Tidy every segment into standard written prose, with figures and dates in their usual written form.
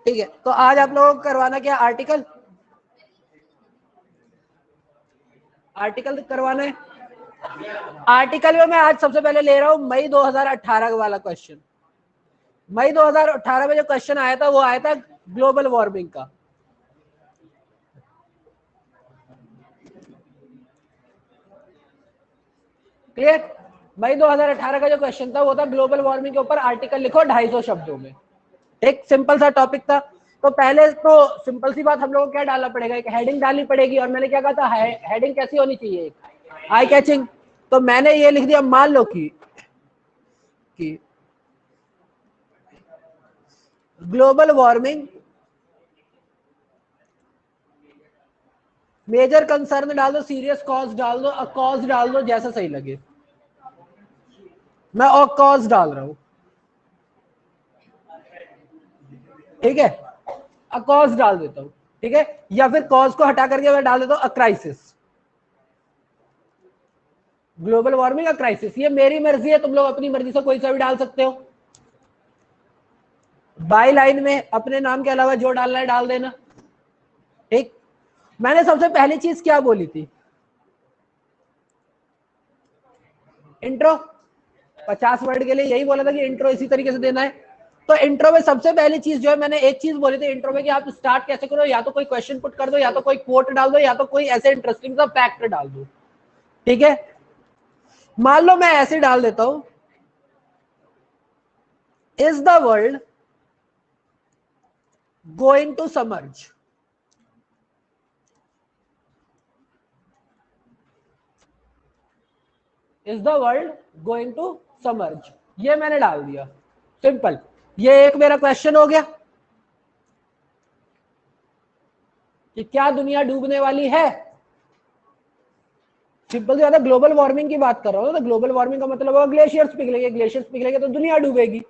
ठीक है, तो आज आप लोगों को करवाना क्या, आर्टिकल करवाना है। आर्टिकल में मैं आज सबसे पहले ले रहा हूं मई 2018 वाला क्वेश्चन। मई 2018 में जो क्वेश्चन आया था वो आया था ग्लोबल वार्मिंग का। क्लियर? मई 2018 का जो क्वेश्चन था वो था ग्लोबल वार्मिंग के ऊपर आर्टिकल लिखो 250 शब्दों में। एक सिंपल सा टॉपिक था। तो पहले तो सिंपल सी बात, हम लोगों को क्या डालना पड़ेगा, एक हेडिंग डालनी पड़ेगी। और मैंने क्या कहा था, हेडिंग कैसी होनी चाहिए, आई कैचिंग। तो मैंने ये लिख दिया, मान लो कि ग्लोबल वार्मिंग मेजर कंसर्न डाल दो, सीरियस कॉज डाल दो, अ कॉज डाल दो, जैसा सही लगे। मैं और कॉज डाल रहा हूं, ठीक है, अ कॉज डाल देता हूं, ठीक है। या फिर कॉज को हटा करके मैं डाल देता हूं a crisis. Global warming a crisis, ये मेरी मर्जी है, तुम लोग अपनी मर्जी से कोई सा भी डाल सकते हो। बाई लाइन में अपने नाम के अलावा जो डालना है डाल देना, ठीक। मैंने सबसे पहली चीज क्या बोली थी, इंट्रो। 50 वर्ड के लिए यही बोला था कि इंट्रो इसी तरीके से देना है। तो इंट्रो में सबसे पहली चीज जो है, मैंने एक चीज बोली थी इंट्रो में कि आप स्टार्ट कैसे करो, या तो कोई क्वेश्चन पुट कर दो, या तो कोई कोट डाल दो, या तो कोई ऐसे इंटरेस्टिंग सा फैक्ट डाल दो, ठीक है। मान लो मैं ऐसे डाल देता हूं, is the world going to submerge. Is the world going to submerge, ये मैंने डाल दिया, सिंपल। ये एक मेरा क्वेश्चन हो गया कि क्या दुनिया डूबने वाली है। सिंपल से ज्यादा ग्लोबल वार्मिंग की बात कर रहा हूँ, तो ग्लोबल वार्मिंग का मतलब होगा ग्लेशियर्स पिघलेंगे, ग्लेशियर्स पिघलेंगे तो दुनिया डूबेगी।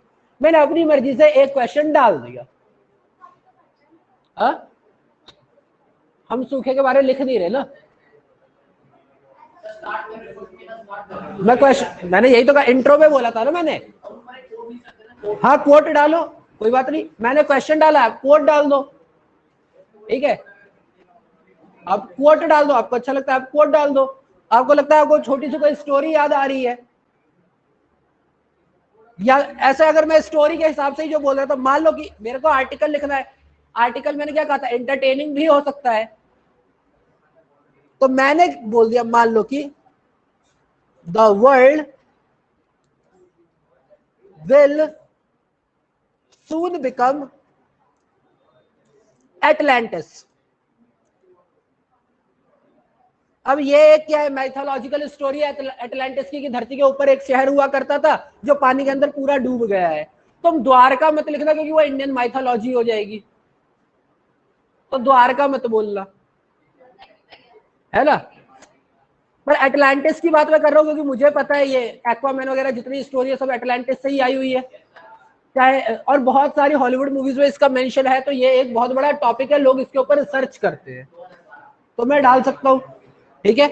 मैंने अपनी मर्जी से एक क्वेश्चन डाल दिया। हा? हम सूखे के बारे में लिख नहीं रहे ना। मैं क्वेश्चन, मैंने यही तो कहा, इंट्रो में बोला था ना मैंने। हाँ, कोट डालो, कोई बात नहीं, मैंने क्वेश्चन डाला, कोट डाल दो, ठीक है। आप कोट डाल दो, आपको अच्छा लगता है आप कोट डाल दो। आपको लगता है आपको छोटी सी कोई स्टोरी याद आ रही है, या ऐसे अगर मैं स्टोरी के हिसाब से ही जो बोल रहा था, मान लो कि मेरे को आर्टिकल लिखना है। आर्टिकल मैंने क्या कहा था, एंटरटेनिंग भी हो सकता है। तो मैंने बोल दिया, मान लो कि the world will soon become Atlantis. अब ये क्या है, मैथोलॉजिकल स्टोरी है एटलांटिस की, धरती के ऊपर एक शहर हुआ करता था जो पानी के अंदर पूरा डूब गया है। तुम द्वारका मत लिखना, क्योंकि वो इंडियन माइथोलॉजी हो जाएगी। तो द्वारका मत बोलना, है ना। पर एटलांटिस की बात मैं कर रहा हूँ क्योंकि मुझे पता है ये एक्वामैन वगैरह जितनी स्टोरी है सब एटलांटिस से ही आई हुई है। चाहे और बहुत सारी हॉलीवुड मूवीज में इसका मेंशन है, तो ये एक बहुत बड़ा टॉपिक है, लोग इसके ऊपर रिसर्च करते हैं, तो मैं डाल सकता हूँ, ठीक है।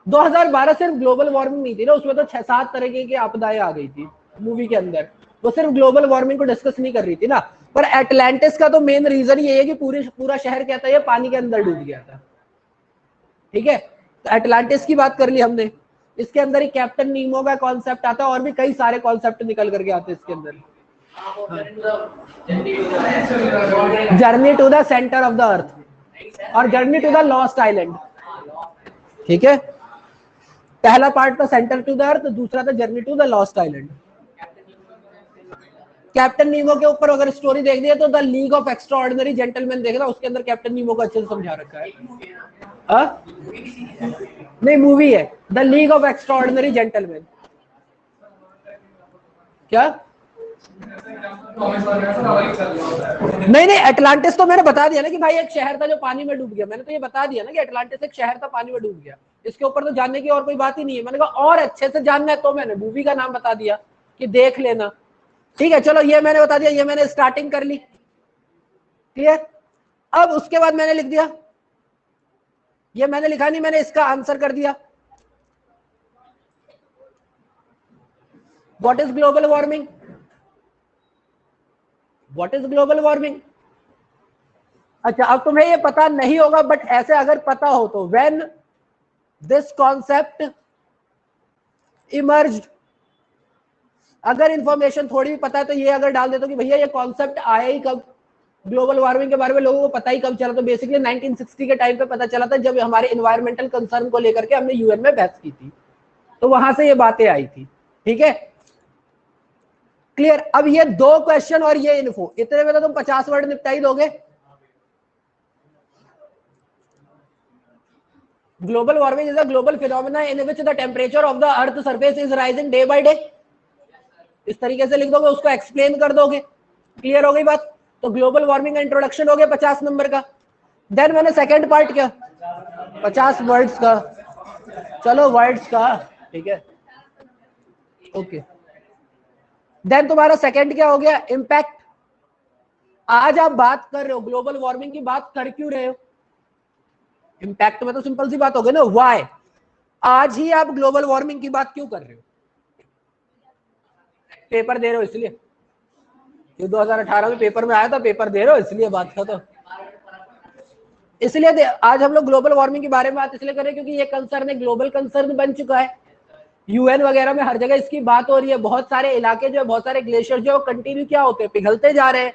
2012 सिर्फ ग्लोबल वार्मिंग नहीं थी ना, उसमें तो 6-7 तरह की आपदाएं आ गई थी मूवी के अंदर। वो सिर्फ ग्लोबल वार्मिंग को डिस्कस नहीं कर रही थी ना। पर एटलांटिस का तो मेन रीजन ये है कि पूरा शहर क्या था, ये पानी के अंदर डूब गया था, ठीक है। तो एटलांटिस की बात कर ली हमने। इसके अंदर ही कैप्टन नीमो का कॉन्सेप्ट आता है, और भी कई सारे कॉन्सेप्ट निकल करके आते हैं इसके अंदर। Journey to the centre of the earth और journey to the lost island, ठीक है। पहला पार्ट था सेंटर टू द अर्थ, दूसरा था journey to the lost island. Captain Nemo के ऊपर अगर स्टोरी देखनी है तो the league of extraordinary gentleman देखना, उसके अंदर कैप्टन नीमो को अच्छे से समझा रखा है। नहीं, मूवी है the league of extraordinary gentleman. क्या? नहीं नहीं, एटलांटिस तो मैंने बता दिया ना कि भाई एक शहर था जो पानी में डूब गया। मैंने तो ये बता दिया ना कि एटलांटिस एक शहर था, पानी में डूब गया। इसके ऊपर तो जानने की और कोई बात ही नहीं है। मैंने कहा और अच्छे से जानना है तो मैंने मूवी का नाम बता दिया कि देख लेना, ठीक है। चलो ये मैंने बता दिया, ये मैंने स्टार्टिंग कर ली, क्लियर। अब उसके बाद मैंने लिख दिया, ये मैंने लिखा नहीं, मैंने इसका आंसर कर दिया। What is global warming? What is global warming? अच्छा, अब तुम्हें ये पता नहीं होगा, बट ऐसे अगर पता हो तो व्हेन दिस कॉन्सेप्ट इमर्ज्ड, अगर इंफॉर्मेशन थोड़ी भी पता है तो ये अगर डाल देते हो कि भैया ये कॉन्सेप्ट आया ही कब, ग्लोबल वार्मिंग के बारे में लोगों को पता ही कब चला, तो बेसिकली 1960 के टाइम पे पता चला था, जब हमारे इन्वायरमेंटल कंसर्न को लेकर के हमने यूएन में बहस की थी, तो वहां से ये बातें आई थी। ठीक है, क्लियर। अब ये 2 क्वेश्चन और ये इन्फो, इतने में तो तुम 50 वर्ड निपटा ही दोगे। Global warming is a global phenomena in which the temperature of the earth surface is rising day by day. इस तरीके से लिख दोगे, उसको एक्सप्लेन कर दोगे, क्लियर हो गई बात। तो ग्लोबल वार्मिंग का इंट्रोडक्शन हो गया 50 नंबर का। देन मैंने सेकंड पार्ट क्या, 50 वर्ड्स का, चलो वर्ड्स का, ठीक है, ओके। देन तुम्हारा सेकंड क्या हो गया, इंपैक्ट। आज आप बात कर रहे हो ग्लोबल वार्मिंग की, बात कर क्यों रहे हो, इंपैक्ट में तो सिंपल सी बात हो गई ना, व्हाई। आज ही आप ग्लोबल वार्मिंग की बात क्यों कर रहे हो, पेपर दे रहे हो इसलिए, ये 2018 में पेपर में आया था, पेपर दे रहे हो इसलिए बात का, तो इसलिए आज हम लोग ग्लोबल वार्मिंग के बारे में बात इसलिए करें क्योंकि ये कंसर्न है, ग्लोबल कंसर्न बन चुका है, यूएन वगैरह में हर जगह इसकी बात हो रही है। बहुत सारे इलाके जो है, बहुत सारे ग्लेशियर जो कंटिन्यू क्या होते हैं, पिघलते जा रहे हैं,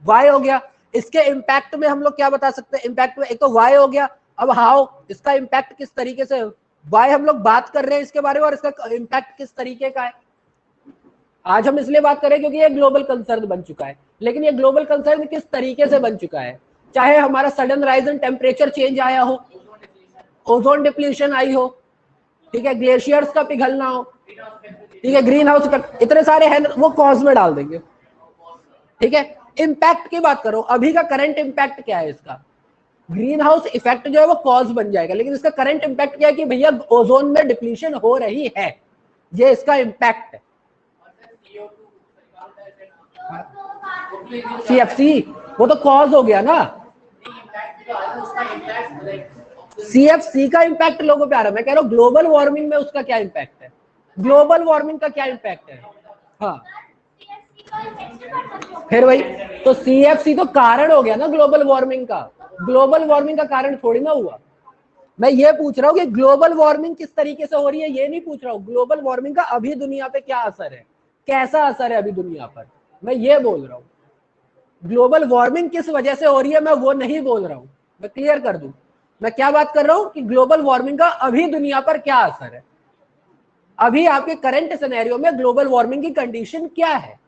वाई हो गया। इसके इम्पैक्ट में हम लोग क्या बता सकते हैं, इम्पैक्ट में एक तो वाई हो गया, अब हाउ, इसका इम्पैक्ट किस तरीके से, वाई हम लोग बात कर रहे हैं इसके बारे में, और इसका इम्पैक्ट किस तरीके का है। आज हम इसलिए बात करें क्योंकि ये ग्लोबल कंसर्न बन चुका है, लेकिन ये ग्लोबल कंसर्न किस तरीके से बन चुका है, चाहे हमारा sudden rise in temperature change आया हो, ओजोन डिप्लीशन आई हो, ठीक है, ग्लेशियर्स का पिघलना हो, ठीक है, ग्रीन हाउस इफेक्ट, इतने सारे हैं, वो कॉज में डाल देंगे। ठीक है, इम्पैक्ट की बात करो, अभी का करंट इम्पैक्ट क्या है इसका, ग्रीन हाउस इफेक्ट जो है वो कॉज बन जाएगा, लेकिन इसका करंट इम्पैक्ट क्या है कि भैया ओजोन में डिप्लीशन हो रही है, ये इसका इम्पैक्ट है। सीएफसी वो तो कॉज हो गया ना, सीएफसी का इम्पैक्ट लोगों पे आ रहा है, मैं कह रहा हूं ग्लोबल वार्मिंग में उसका क्या इम्पैक्ट है, ग्लोबल वार्मिंग का क्या इम्पैक्ट है। हाँ, फिर वही तो सीएफसी तो कारण हो गया ना ग्लोबल वार्मिंग का, ग्लोबल वार्मिंग का कारण थोड़ी ना हुआ। मैं ये पूछ रहा हूँ कि ग्लोबल वार्मिंग किस तरीके से हो रही है, ये नहीं पूछ रहा हूँ ग्लोबल वार्मिंग का अभी दुनिया पे क्या असर है, कैसा असर है अभी दुनिया पर, मैं ये बोल रहा हूँ। ग्लोबल वार्मिंग किस वजह से हो रही है मैं वो नहीं बोल रहा हूँ, मैं क्लियर कर दूं, मैं क्या बात कर रहा हूँ कि ग्लोबल वार्मिंग का अभी दुनिया पर क्या असर है, अभी आपके करंट सिनेरियो में ग्लोबल वार्मिंग की कंडीशन क्या है।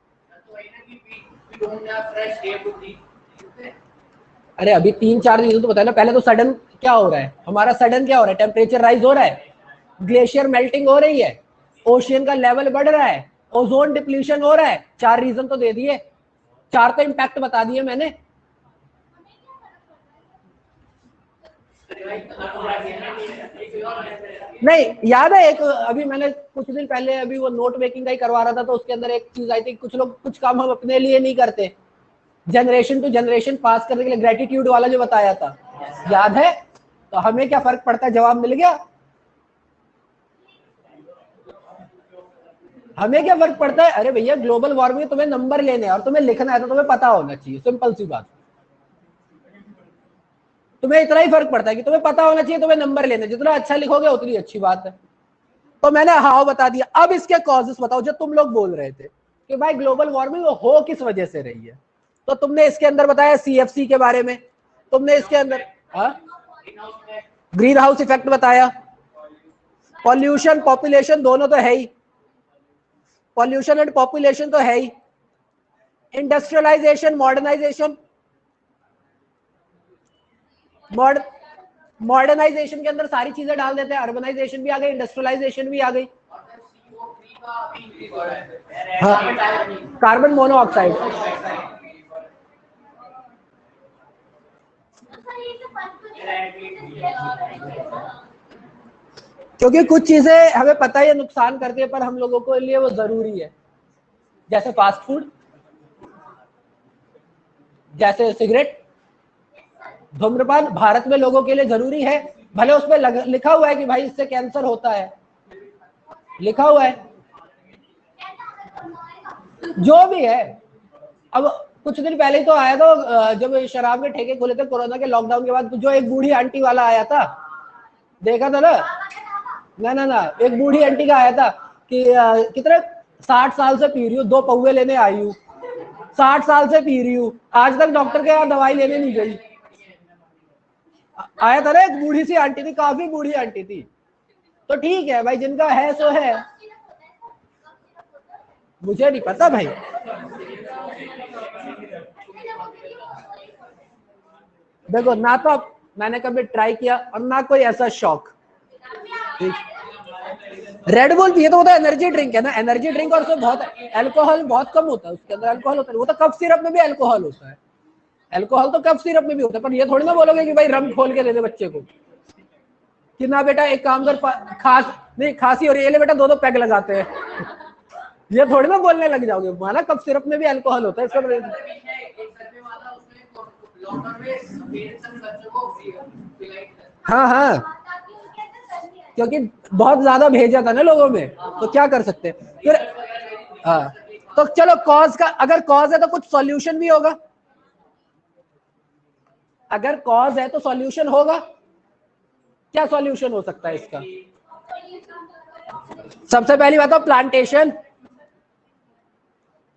अरे अभी 3-4 रीजन तो बताया ना, पहले तो सडन क्या हो रहा है, हमारा सडन क्या हो रहा है, टेम्परेचर राइज हो रहा है, ग्लेशियर मेल्टिंग हो रही है, ओशियन का लेवल बढ़ रहा है, ओजोन डिप्लीशन हो रहा है, 4 रीजन तो दे दिए, 4 तो इम्पैक्ट बता दिए मैंने। नहीं याद है, एक अभी मैंने कुछ दिन पहले अभी वो नोट मेकिंग का ही करवा रहा था, तो उसके अंदर एक चीज आई थी, कुछ लोग कुछ काम हम अपने लिए नहीं करते, जनरेशन टू जनरेशन पास करने के लिए, ग्रेटिट्यूड वाला जो बताया था, याद है, तो हमें क्या फर्क पड़ता है, जवाब मिल गया, हमें क्या फर्क पड़ता है, अरे भैया ग्लोबल वार्मिंग तुम्हें नंबर लेने और तुम्हें लिखना है तो तुम्हें पता होना चाहिए, सिंपल सी बात, तुम्हें इतना ही फर्क पड़ता है कि तुम्हें पता होना चाहिए, तुम्हें नंबर लेने, जितना अच्छा लिखोगे उतनी अच्छी बात है। तो मैंने हाउ बता दिया, अब इसके कॉजेस बताओ जो तुम लोग बोल रहे थे कि भाई ग्लोबल वार्मिंग हो किस वजह से रही है, तो तुमने इसके अंदर बताया सीएफसी के बारे में, तुमने इसके अंदर ग्रीन हाउस इफेक्ट बताया, पॉल्यूशन पॉपुलेशन दोनों तो है ही, पॉल्यूशन एंड पॉपुलेशन तो है ही, इंडस्ट्रियलाइजेशन मॉडर्नाइजेशन, मॉडर्नाइजेशन के अंदर सारी चीजें डाल देते हैं, अर्बनाइजेशन भी आ गई, इंडस्ट्रियलाइजेशन भी आ गई, हाँ, कार्बन मोनोऑक्साइड, क्योंकि कुछ चीजें हमें पता है नुकसान करती है, पर हम लोगों के लिए वो जरूरी है, जैसे फास्ट फूड, जैसे सिगरेट, धूम्रपान भारत में लोगों के लिए जरूरी है, भले उसमें लिखा हुआ है कि भाई इससे कैंसर होता है, लिखा हुआ है, जो भी है। अब कुछ दिन पहले ही तो आया था, जब शराब के ठेके खुले थे कोरोना के लॉकडाउन के बाद, जो एक बूढ़ी आंटी वाला आया था, देखा था ना, एक बूढ़ी आंटी का आया था कि कितने 60 साल से पी रही हूँ, 2 पौवे लेने आई हूँ, 60 साल से पी रही हूँ, आज तक डॉक्टर के यहाँ दवाई लेने नहीं गई। आया था ना, एक बूढ़ी सी आंटी थी, काफी बूढ़ी आंटी थी। तो ठीक है भाई, जिनका है सो है, मुझे नहीं पता भाई। देखो ना तो मैंने कभी ट्राई किया और ना कोई ऐसा शौक। रेड बुल पिए तो वो तो एनर्जी ड्रिंक है ना, एनर्जी ड्रिंक, और उसमें बहुत अल्कोहल बहुत कम होता है, उसके अंदर अल्कोहल होता है, वो तो कफ सिरप में भी अल्कोहल होता है, अल्कोहल तो कफ सिरप में भी होता है। पर ये थोड़ी ना बोलोगे कि भाई रम खोल के दे दे बच्चे को कि ना बेटा एक काम कर, खांसी हो रही है, ले बेटा 2-2 पैग लगाते हैं, ये थोड़ी ना बोलने लग जाओगे। माना कफ सिरप में भी अल्कोहल होता है, इसका हाँ हाँ, क्योंकि बहुत ज्यादा भेजा था ना लोगों में, तो क्या कर सकते हैं फिर। हाँ, तो चलो कॉज का, अगर कॉज है तो कुछ सॉल्यूशन भी होगा, अगर कॉज है तो सॉल्यूशन होगा। क्या सॉल्यूशन हो सकता है इसका? सबसे पहली बात तो प्लांटेशन,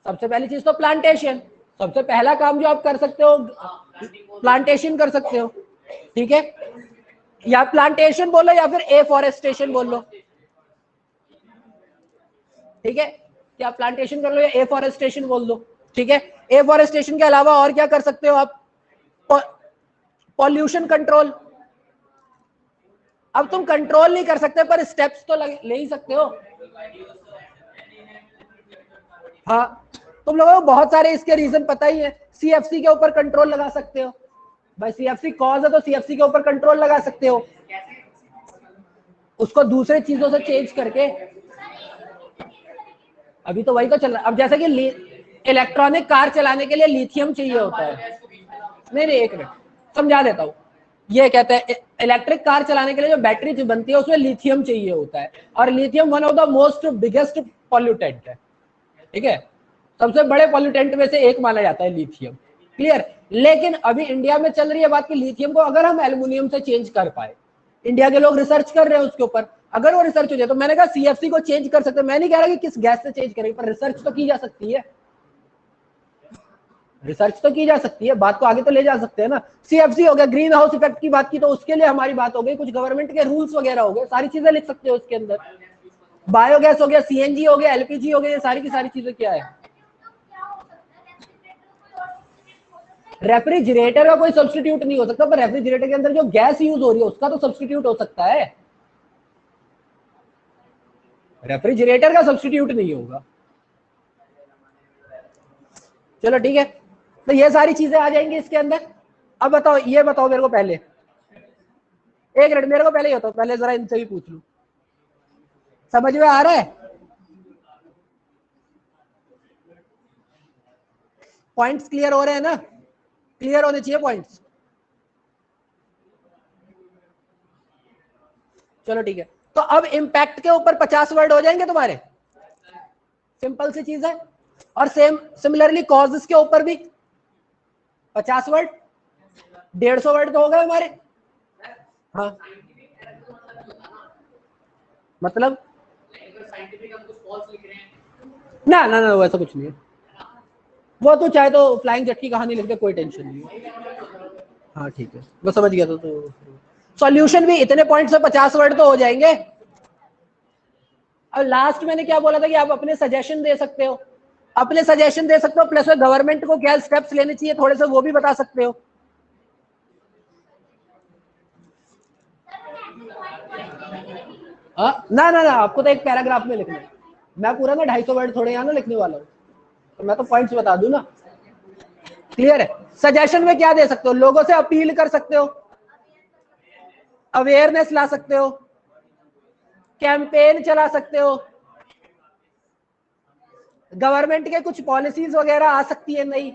सबसे पहली चीज तो प्लांटेशन, सबसे पहला काम जो आप कर सकते हो प्लांटेशन कर सकते हो, ठीक है, या प्लांटेशन बोलो या फिर एफॉरेस्टेशन बोल लो, ठीक है, या प्लांटेशन कर लो या एफॉरेस्टेशन बोल दो, ठीक है। एफॉरेस्टेशन के अलावा और क्या कर सकते हो आप? Pollution control. अब तुम कंट्रोल नहीं कर सकते पर स्टेप्स तो ले ही सकते हो। हाँ, तुम लोगों को बहुत सारे इसके रीजन पता ही है। सीएफसी के ऊपर कंट्रोल लगा सकते हो भाई, सीएफसी कॉज है तो सीएफसी के ऊपर कंट्रोल लगा सकते हो, उसको दूसरे चीजों से चेंज करके। अभी तो वही तो चल रहा है। अब जैसे कि इलेक्ट्रॉनिक कार चलाने के लिए लिथियम चाहिए होता है, नहीं एक मिनट समझा देता हूँ। ये कहते हैं इलेक्ट्रिक कार चलाने के लिए जो बैटरी बनती है उसमें लिथियम चाहिए होता है, और lithium one of the most biggest pollutant है, ठीक है, सबसे बड़े पॉल्यूटेंट में से एक माना जाता है लिथियम, क्लियर। लेकिन अभी इंडिया में चल रही है बात कि लिथियम को अगर हम एल्युमिनियम से चेंज कर पाए, इंडिया के लोग रिसर्च कर रहे हैं उसके ऊपर, अगर वो रिसर्च हो जाए तो मैंने कहा सीएफसी को चेंज कर सकते हैं। मैं नहीं कह रहा कि किस गैस से चेंज करेंगे, पर रिसर्च तो की जा सकती है, रिसर्च तो की जा सकती है, बात को आगे तो ले जा सकते हैं ना। सीएफसी हो गया, ग्रीन हाउस इफेक्ट की बात की तो उसके लिए हमारी बात हो गई, कुछ गवर्नमेंट के रूल्स वगैरह हो गए, सारी चीजें लिख सकते हो उसके अंदर। बायोगैस हो गया, सीएनजी हो गया, एलपीजी हो गया, ये सारी की सारी चीजें क्या है। रेफ्रिजरेटर का कोई सब्स्टिट्यूट नहीं हो सकता, पर रेफ्रिजरेटर के अंदर जो गैस यूज हो रही है उसका तो सब्स्टिट्यूट हो सकता है, रेफ्रिजरेटर का सब्स्टिट्यूट नहीं होगा। चलो ठीक है, तो ये सारी चीजें आ जाएंगी इसके अंदर। अब बताओ, ये बताओ मेरे को पहले, एक मिनट मेरे को पहले ही बताओ, पहले जरा इनसे भी पूछ लूं, समझ में आ रहा है? पॉइंट्स क्लियर हो रहे हैं ना? क्लियर होने चाहिए पॉइंट्स। चलो ठीक है, तो अब इम्पैक्ट के ऊपर 50 वर्ड हो जाएंगे तुम्हारे, सिंपल सी चीज है। और सिमिलरली कॉजेस के ऊपर भी 50 वर्ड, 150 वर्ड तो हो गए हमारे। हाँ मतलब ना ना ना वैसा कुछ नहीं है, वो तो चाहे तो फ्लाइंग जेट की कहानी लिख दे, कोई टेंशन नहीं है। हाँ ठीक है, मैं समझ गया था। तो सॉल्यूशन भी इतने पॉइंट से 50 वर्ड तो हो जाएंगे। और लास्ट मैंने क्या बोला था कि आप अपने सजेशन दे सकते हो, अपने सजेशन दे सकते हो, प्लस गवर्नमेंट को क्या स्टेप्स लेने चाहिए थोड़े से वो भी बता सकते हो। ना ना ना, आपको तो एक पैराग्राफ में लिखना है, मैं पूरा ना 250 वर्ड थोड़े यहाँ ना लिखने वाला हूँ, तो मैं तो पॉइंट्स बता दूं ना। क्लियर है? सजेशन में क्या दे सकते हो? लोगों से अपील कर सकते हो, अवेयरनेस ला सकते हो, कैंपेन चला सकते हो, गवर्नमेंट के कुछ पॉलिसीज वगैरह आ सकती है, नई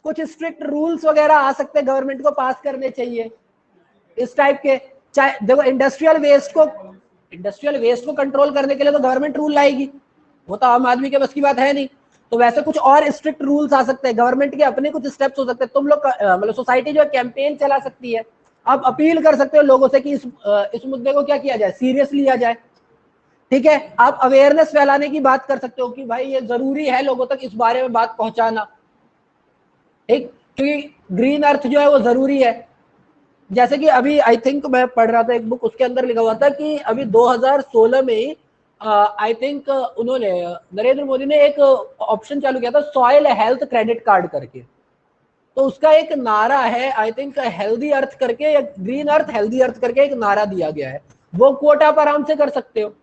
कुछ स्ट्रिक्ट रूल्स वगैरह आ सकते हैं, गवर्नमेंट को पास करने चाहिए इस टाइप के। चाहे देखो इंडस्ट्रियल वेस्ट को कंट्रोल करने के लिए तो गवर्नमेंट रूल लाएगी, वो तो आम आदमी के बस की बात है नहीं। तो वैसे कुछ और स्ट्रिक्ट रूल्स आ सकते हैं, गवर्नमेंट के अपने कुछ स्टेप्स हो सकते हैं। तुम लोग मतलब सोसाइटी जो है कैंपेन चला सकती है, आप अपील कर सकते हो लोगों से कि इस मुद्दे को क्या किया जाए, सीरियस लिया जाए। ठीक है, आप अवेयरनेस फैलाने की बात कर सकते हो कि भाई ये जरूरी है लोगों तक इस बारे में बात पहुंचाना, ठीक, क्योंकि ग्रीन अर्थ जो है वो जरूरी है। जैसे कि अभी आई थिंक मैं पढ़ रहा था एक बुक, उसके अंदर लिखा हुआ था कि अभी 2016 में आई थिंक उन्होंने नरेंद्र मोदी ने एक ऑप्शन चालू किया था सॉइल हेल्थ क्रेडिट कार्ड करके। तो उसका एक नारा है आई थिंक हेल्दी अर्थ करके या ग्रीन अर्थ हेल्दी अर्थ करके एक नारा दिया गया है। वो कोट आप आराम से कर सकते हो,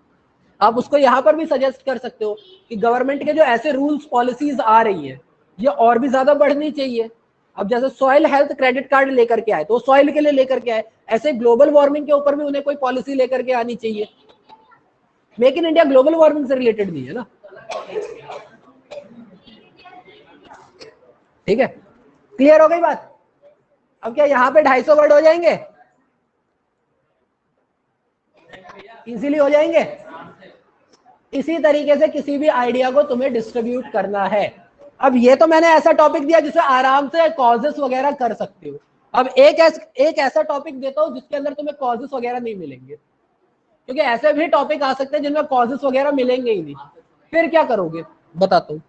आप उसको यहाँ पर भी सजेस्ट कर सकते हो कि गवर्नमेंट के जो ऐसे रूल्स पॉलिसीज आ रही है ये और भी ज्यादा बढ़नी चाहिए। अब जैसे सॉइल हेल्थ क्रेडिट कार्ड लेकर के आए तो सॉइल के लिए लेकर के आए, ऐसे ग्लोबल वार्मिंग के ऊपर भी उन्हें कोई पॉलिसी लेकर के आनी चाहिए। Make in India global warming से रिलेटेड नहीं है ना, ठीक है, क्लियर हो गई बात। अब क्या यहाँ पे 250 वर्ड हो जाएंगे, इजीली हो जाएंगे। इसी तरीके से किसी भी आइडिया को तुम्हें डिस्ट्रीब्यूट करना है। अब ये तो मैंने ऐसा टॉपिक दिया जिसमें आराम से कॉजेस वगैरह कर सकते हो। अब एक ऐसा टॉपिक देता हूं जिसके अंदर तुम्हें कॉजेस वगैरह नहीं मिलेंगे, क्योंकि ऐसे भी टॉपिक आ सकते हैं जिनमें कॉजेस वगैरह मिलेंगे ही नहीं, फिर क्या करोगे बताता हूं।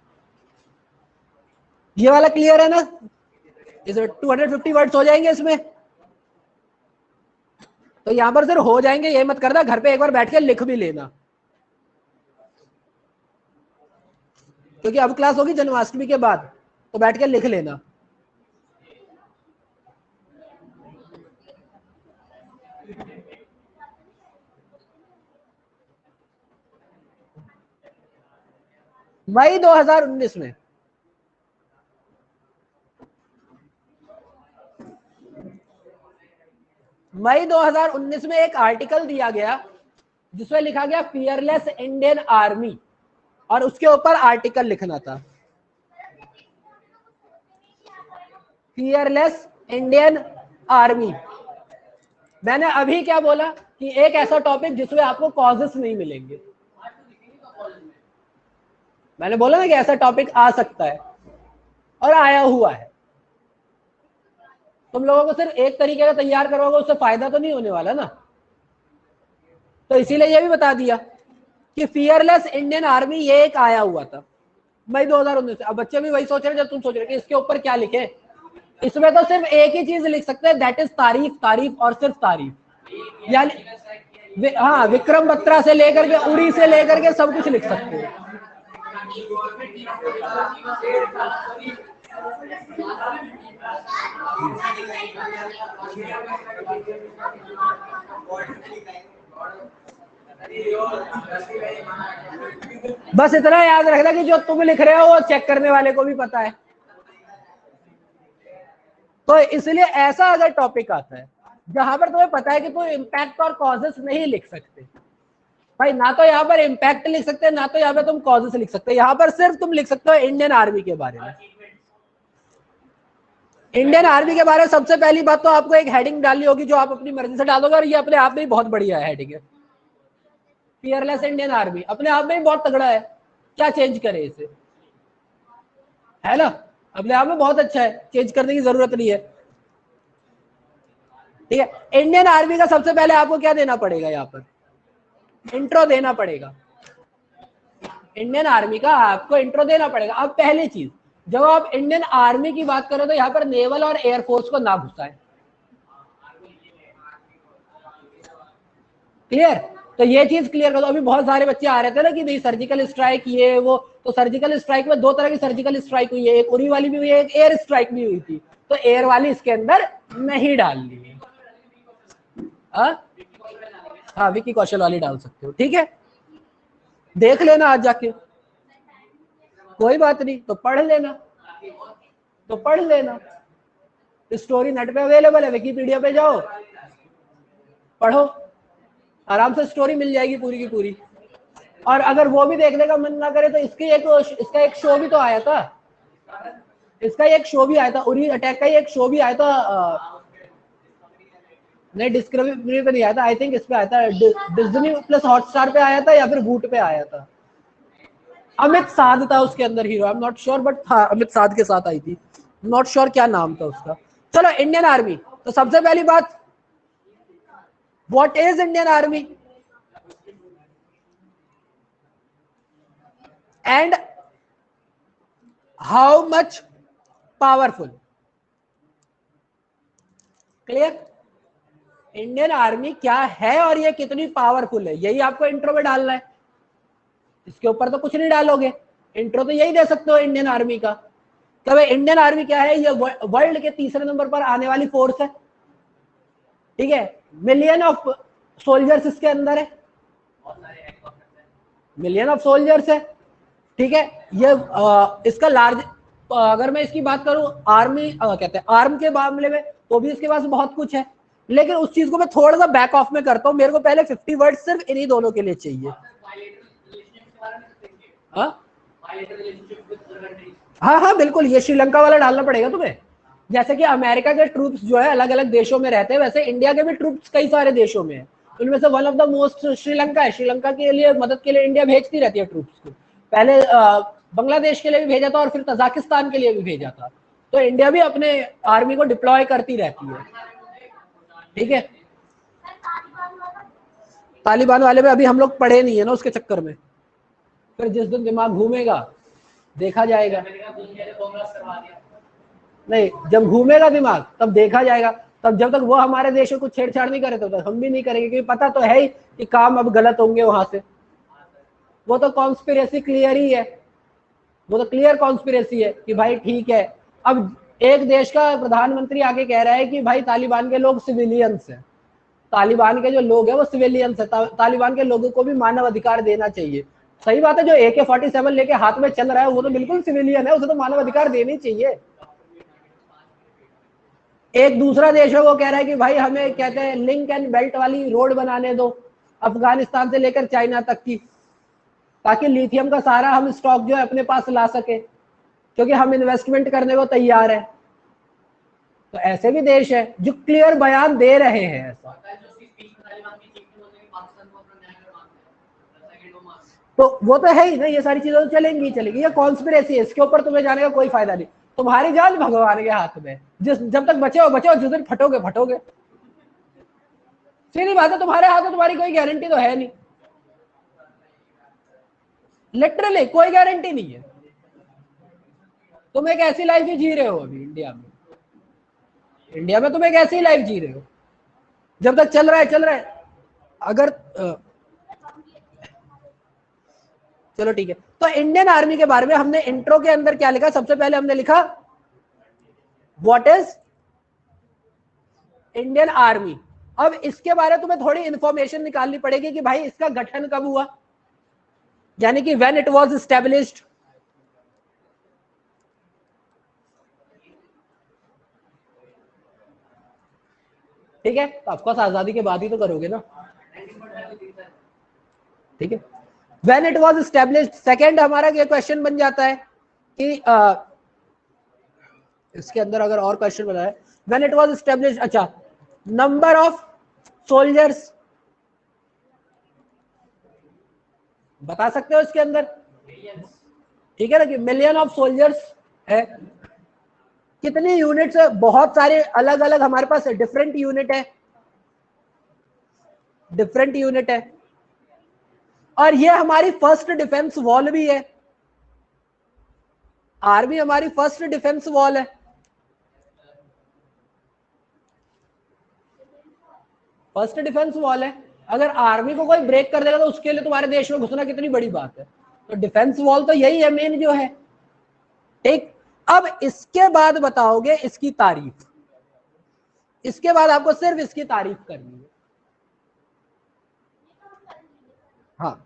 ये वाला क्लियर है ना, इसमें 250 वर्ड्स हो जाएंगे इसमें। तो यहां पर सिर्फ हो जाएंगे ये मत करना, घर पे एक बार बैठ के लिख भी लेना, क्योंकि अब क्लास होगी जन्माष्टमी के बाद, तो बैठ के लिख लेना। मई 2019 में मई 2019 में एक आर्टिकल दिया गया जिसमें लिखा गया फियरलेस इंडियन आर्मी, और उसके ऊपर आर्टिकल लिखना था फियरलेस इंडियन आर्मी। मैंने अभी क्या बोला कि एक ऐसा टॉपिक जिसमें आपको कॉजेस नहीं मिलेंगे, मैंने बोला ना कि ऐसा टॉपिक आ सकता है और आया हुआ है। तुम लोगों को सिर्फ एक तरीके का तैयार करोगे उससे फायदा तो नहीं होने वाला ना, तो इसीलिए ये भी बता दिया कि फियरलेस इंडियन आर्मी ये एक आया हुआ था मई 2019 से। अब बच्चे भी वही सोच रहे जब तुम सोच रहे कि इसके ऊपर क्या लिखे। इसमें तो सिर्फ एक ही चीज लिख सकते हैं, दैट इज तारीफ, तारीफ और सिर्फ तारीफ। यानी हाँ, विक्रम बत्रा से लेकर के उड़ी से लेकर के सब कुछ लिख सकते हैं। बस इतना याद रखना कि जो तुम लिख रहे हो वो चेक करने वाले को भी पता है। तो इसलिए ऐसा अगर टॉपिक आता है जहां पर तुम्हें पता है कि तुम इम्पैक्ट और कॉजेस नहीं लिख सकते, भाई ना तो यहाँ पर इम्पैक्ट लिख सकते ना तो यहाँ पे तुम कॉजेस लिख सकते, यहाँ पर सिर्फ तुम लिख सकते हो इंडियन आर्मी के बारे में। इंडियन आर्मी के बारे में सबसे पहली बात तो आपको एक हेडिंग डालनी होगी जो आप अपनी मर्जी से डाल दोगे, और ये अपने आप में ही बहुत बढ़िया है हेडिंग है। फियरलेस इंडियन आर्मी अपने आप में ही बहुत तगड़ा है, क्या चेंज करे इसे, है ना, अपने आप में बहुत अच्छा है, चेंज करने की जरूरत नहीं है। ठीक है, इंडियन आर्मी का सबसे पहले आपको क्या देना पड़ेगा, यहाँ पर इंट्रो देना पड़ेगा। इंडियन आर्मी का आपको इंट्रो देना पड़ेगा। अब पहली चीज, जब आप इंडियन आर्मी की बात करो तो यहाँ पर नेवल और एयरफोर्स को ना घुसाएं, क्लियर। तो ये चीज क्लियर कर दो। अभी बहुत सारे बच्चे आ रहे थे ना कि नहीं सर्जिकल स्ट्राइक ये वो, तो सर्जिकल स्ट्राइक में दो तरह की सर्जिकल स्ट्राइक हुई है, एक उरी वाली भी हुई है, एक एयर स्ट्राइक भी हुई थी, तो एयर वाली इसके अंदर नहीं डालनी है। हाँ, विकी कौशल वाली डाल सकते हो, ठीक है, देख लेना आज जाके, कोई बात नहीं, तो पढ़ लेना, तो पढ़ लेना, स्टोरी नेट पे अवेलेबल है, विकीपीडिया पे जाओ पढ़ो, आराम से स्टोरी मिल जाएगी पूरी की पूरी। और अगर वो भी देखने का मन ना करे तो इसका एक शो भी तो आया था, इसका एक शो भी आया था, उरी अटैक का एक शो भी आया था, नहीं डिस्कवरी पे नहीं आया था, आई थिंक इस पे आया था, डिज्नी प्लस हॉटस्टार पे आया था या फिर वूट पे आया था, अमित साध था उसके अंदर hero, I am not sure but था, अमित साध के साथ आई थी, नॉट श्योर क्या नाम था उसका। चलो इंडियन आर्मी, तो सबसे पहली बात what is Indian army and how much powerful. Clear, Indian army क्या है और ये कितनी पावरफुल है, यही आपको इंट्रो में डालना है, इसके ऊपर तो कुछ नहीं डालोगे, इंट्रो तो यही दे सकते हो इंडियन आर्मी का। तो भाई इंडियन आर्मी क्या है, ये वर्ल्ड के तीसरे नंबर पर आने वाली फोर्स है, ठीक है, मिलियन ऑफ सोल्जर्स इसके अंदर है, मिलियन ऑफ सोल्जर्स है, ठीक है। ये इसका लार्ज, अगर मैं इसकी बात करूं आर्मी कहते हैं आर्म के मामले में, तो भी इसके पास बहुत कुछ है, लेकिन उस चीज को मैं थोड़ा सा बैक ऑफ में करता हूं, मेरे को पहले 50 वर्ड सिर्फ इन्हीं दोनों के लिए चाहिए। हाँ हाँ बिल्कुल, ये श्रीलंका वाला डालना पड़ेगा तुम्हें। जैसे कि अमेरिका के ट्रूप्स जो है अलग अलग देशों में रहते हैं, वैसे इंडिया के भी ट्रूप्स कई सारे देशों में है, उनमें से one of the most Sri Lanka है। श्रीलंका के लिए मदद के लिए इंडिया भेजती रहती है ट्रूप्स को, पहले बांग्लादेश के लिए भी भेजा था और फिर तजाकिस्तान के लिए भी भेजा था, तो इंडिया भी अपने आर्मी को डिप्लॉय करती रहती है, ठीक है। तालिबान वाले में अभी हम लोग पढ़े नहीं है ना, उसके चक्कर में फिर जिस दिन दिमाग घूमेगा देखा जाएगा, नहीं जब घूमेगा दिमाग तब देखा जाएगा, तब जब तक वो हमारे देशों को छेड़छाड़ नहीं करे तो हम भी नहीं करेंगे, क्योंकि पता तो है ही कि काम अब गलत होंगे वहां से। वो तो कॉन्स्पिरेसी क्लियर ही है, वो तो क्लियर कॉन्स्पिरेसी है कि भाई ठीक है, अब एक देश का प्रधानमंत्री आगे कह रहा है कि भाई तालिबान के लोग सिविलियंस हैं, तालिबान के जो लोग हैं वो सिविलियंस है, तालिबान के लोगों को भी मानव अधिकार देना चाहिए। सही बात है, जो AK-47 लेके हाथ में चल रहा है वो तो बिल्कुल सिविलियन है, उसे तो मानव अधिकार देने चाहिए। एक दूसरा देश है वो कह रहा है कि भाई हमें कहते हैं लिंक एंड बेल्ट वाली रोड बनाने दो अफगानिस्तान से लेकर चाइना तक की, ताकि लिथियम का सारा हम स्टॉक जो है अपने पास ला सके, क्योंकि हम इन्वेस्टमेंट करने को तैयार है। तो ऐसे भी देश है जो क्लियर बयान दे रहे हैं ऐसा, तो वो तो है ही ना, ये सारी चीजें तो चलेंगी चलेगी, ये कॉन्स्पिरेसी है, इसके ऊपर तुम्हें जाने का कोई फायदा नहीं, तुम्हारी जान भगवान के हाथ में, जिस जब तक बचे हो बचे हो, जिस दिन फटोगे फटोगे, सीधी बात है, तुम्हारे हाथ में तुम्हारी कोई गारंटी तो है नहीं, लिटरली कोई गारंटी नहीं है। तुम एक ऐसी लाइफ ही जी रहे हो अभी इंडिया में, इंडिया में तुम एक ऐसी लाइफ जी रहे हो, जब तक चल रहा है चल रहा है। अगर चलो ठीक है, तो इंडियन आर्मी के बारे में हमने इंट्रो के अंदर क्या लिखा, सबसे पहले हमने लिखा व्हाट इज इंडियन आर्मी। अब इसके बारे में तुम्हें थोड़ी इंफॉर्मेशन निकालनी पड़ेगी कि भाई इसका गठन कब हुआ, यानी कि व्हेन इट वाज एस्टैब्लिश्ड। ठीक है, तो ऑफकोर्स आजादी के बाद ही तो करोगे ना, ठीक है। When it was established, second हमारा ये क्वेश्चन बन जाता है कि इसके अंदर अगर और क्वेश्चन बना है, व्हेन इट वाज एस्टैब्लिश्ड, अच्छा नंबर ऑफ सोल्जर्स बता सकते हो इसके अंदर, ठीक है ना, कि मिलियन ऑफ सोल्जर्स है, कितनी यूनिट्स है, बहुत सारे अलग अलग हमारे पास डिफरेंट यूनिट है, डिफरेंट यूनिट है, और ये हमारी फर्स्ट डिफेंस वॉल भी है, आर्मी हमारी फर्स्ट डिफेंस वॉल है, फर्स्ट डिफेंस वॉल है। अगर आर्मी को कोई ब्रेक कर देगा तो उसके लिए तुम्हारे देश में घुसना कितनी बड़ी बात है, तो डिफेंस वॉल तो यही है मेन जो है, ठीक। अब इसके बाद बताओगे इसकी तारीफ, इसके बाद आपको सिर्फ इसकी तारीफ करनी है, हाँ,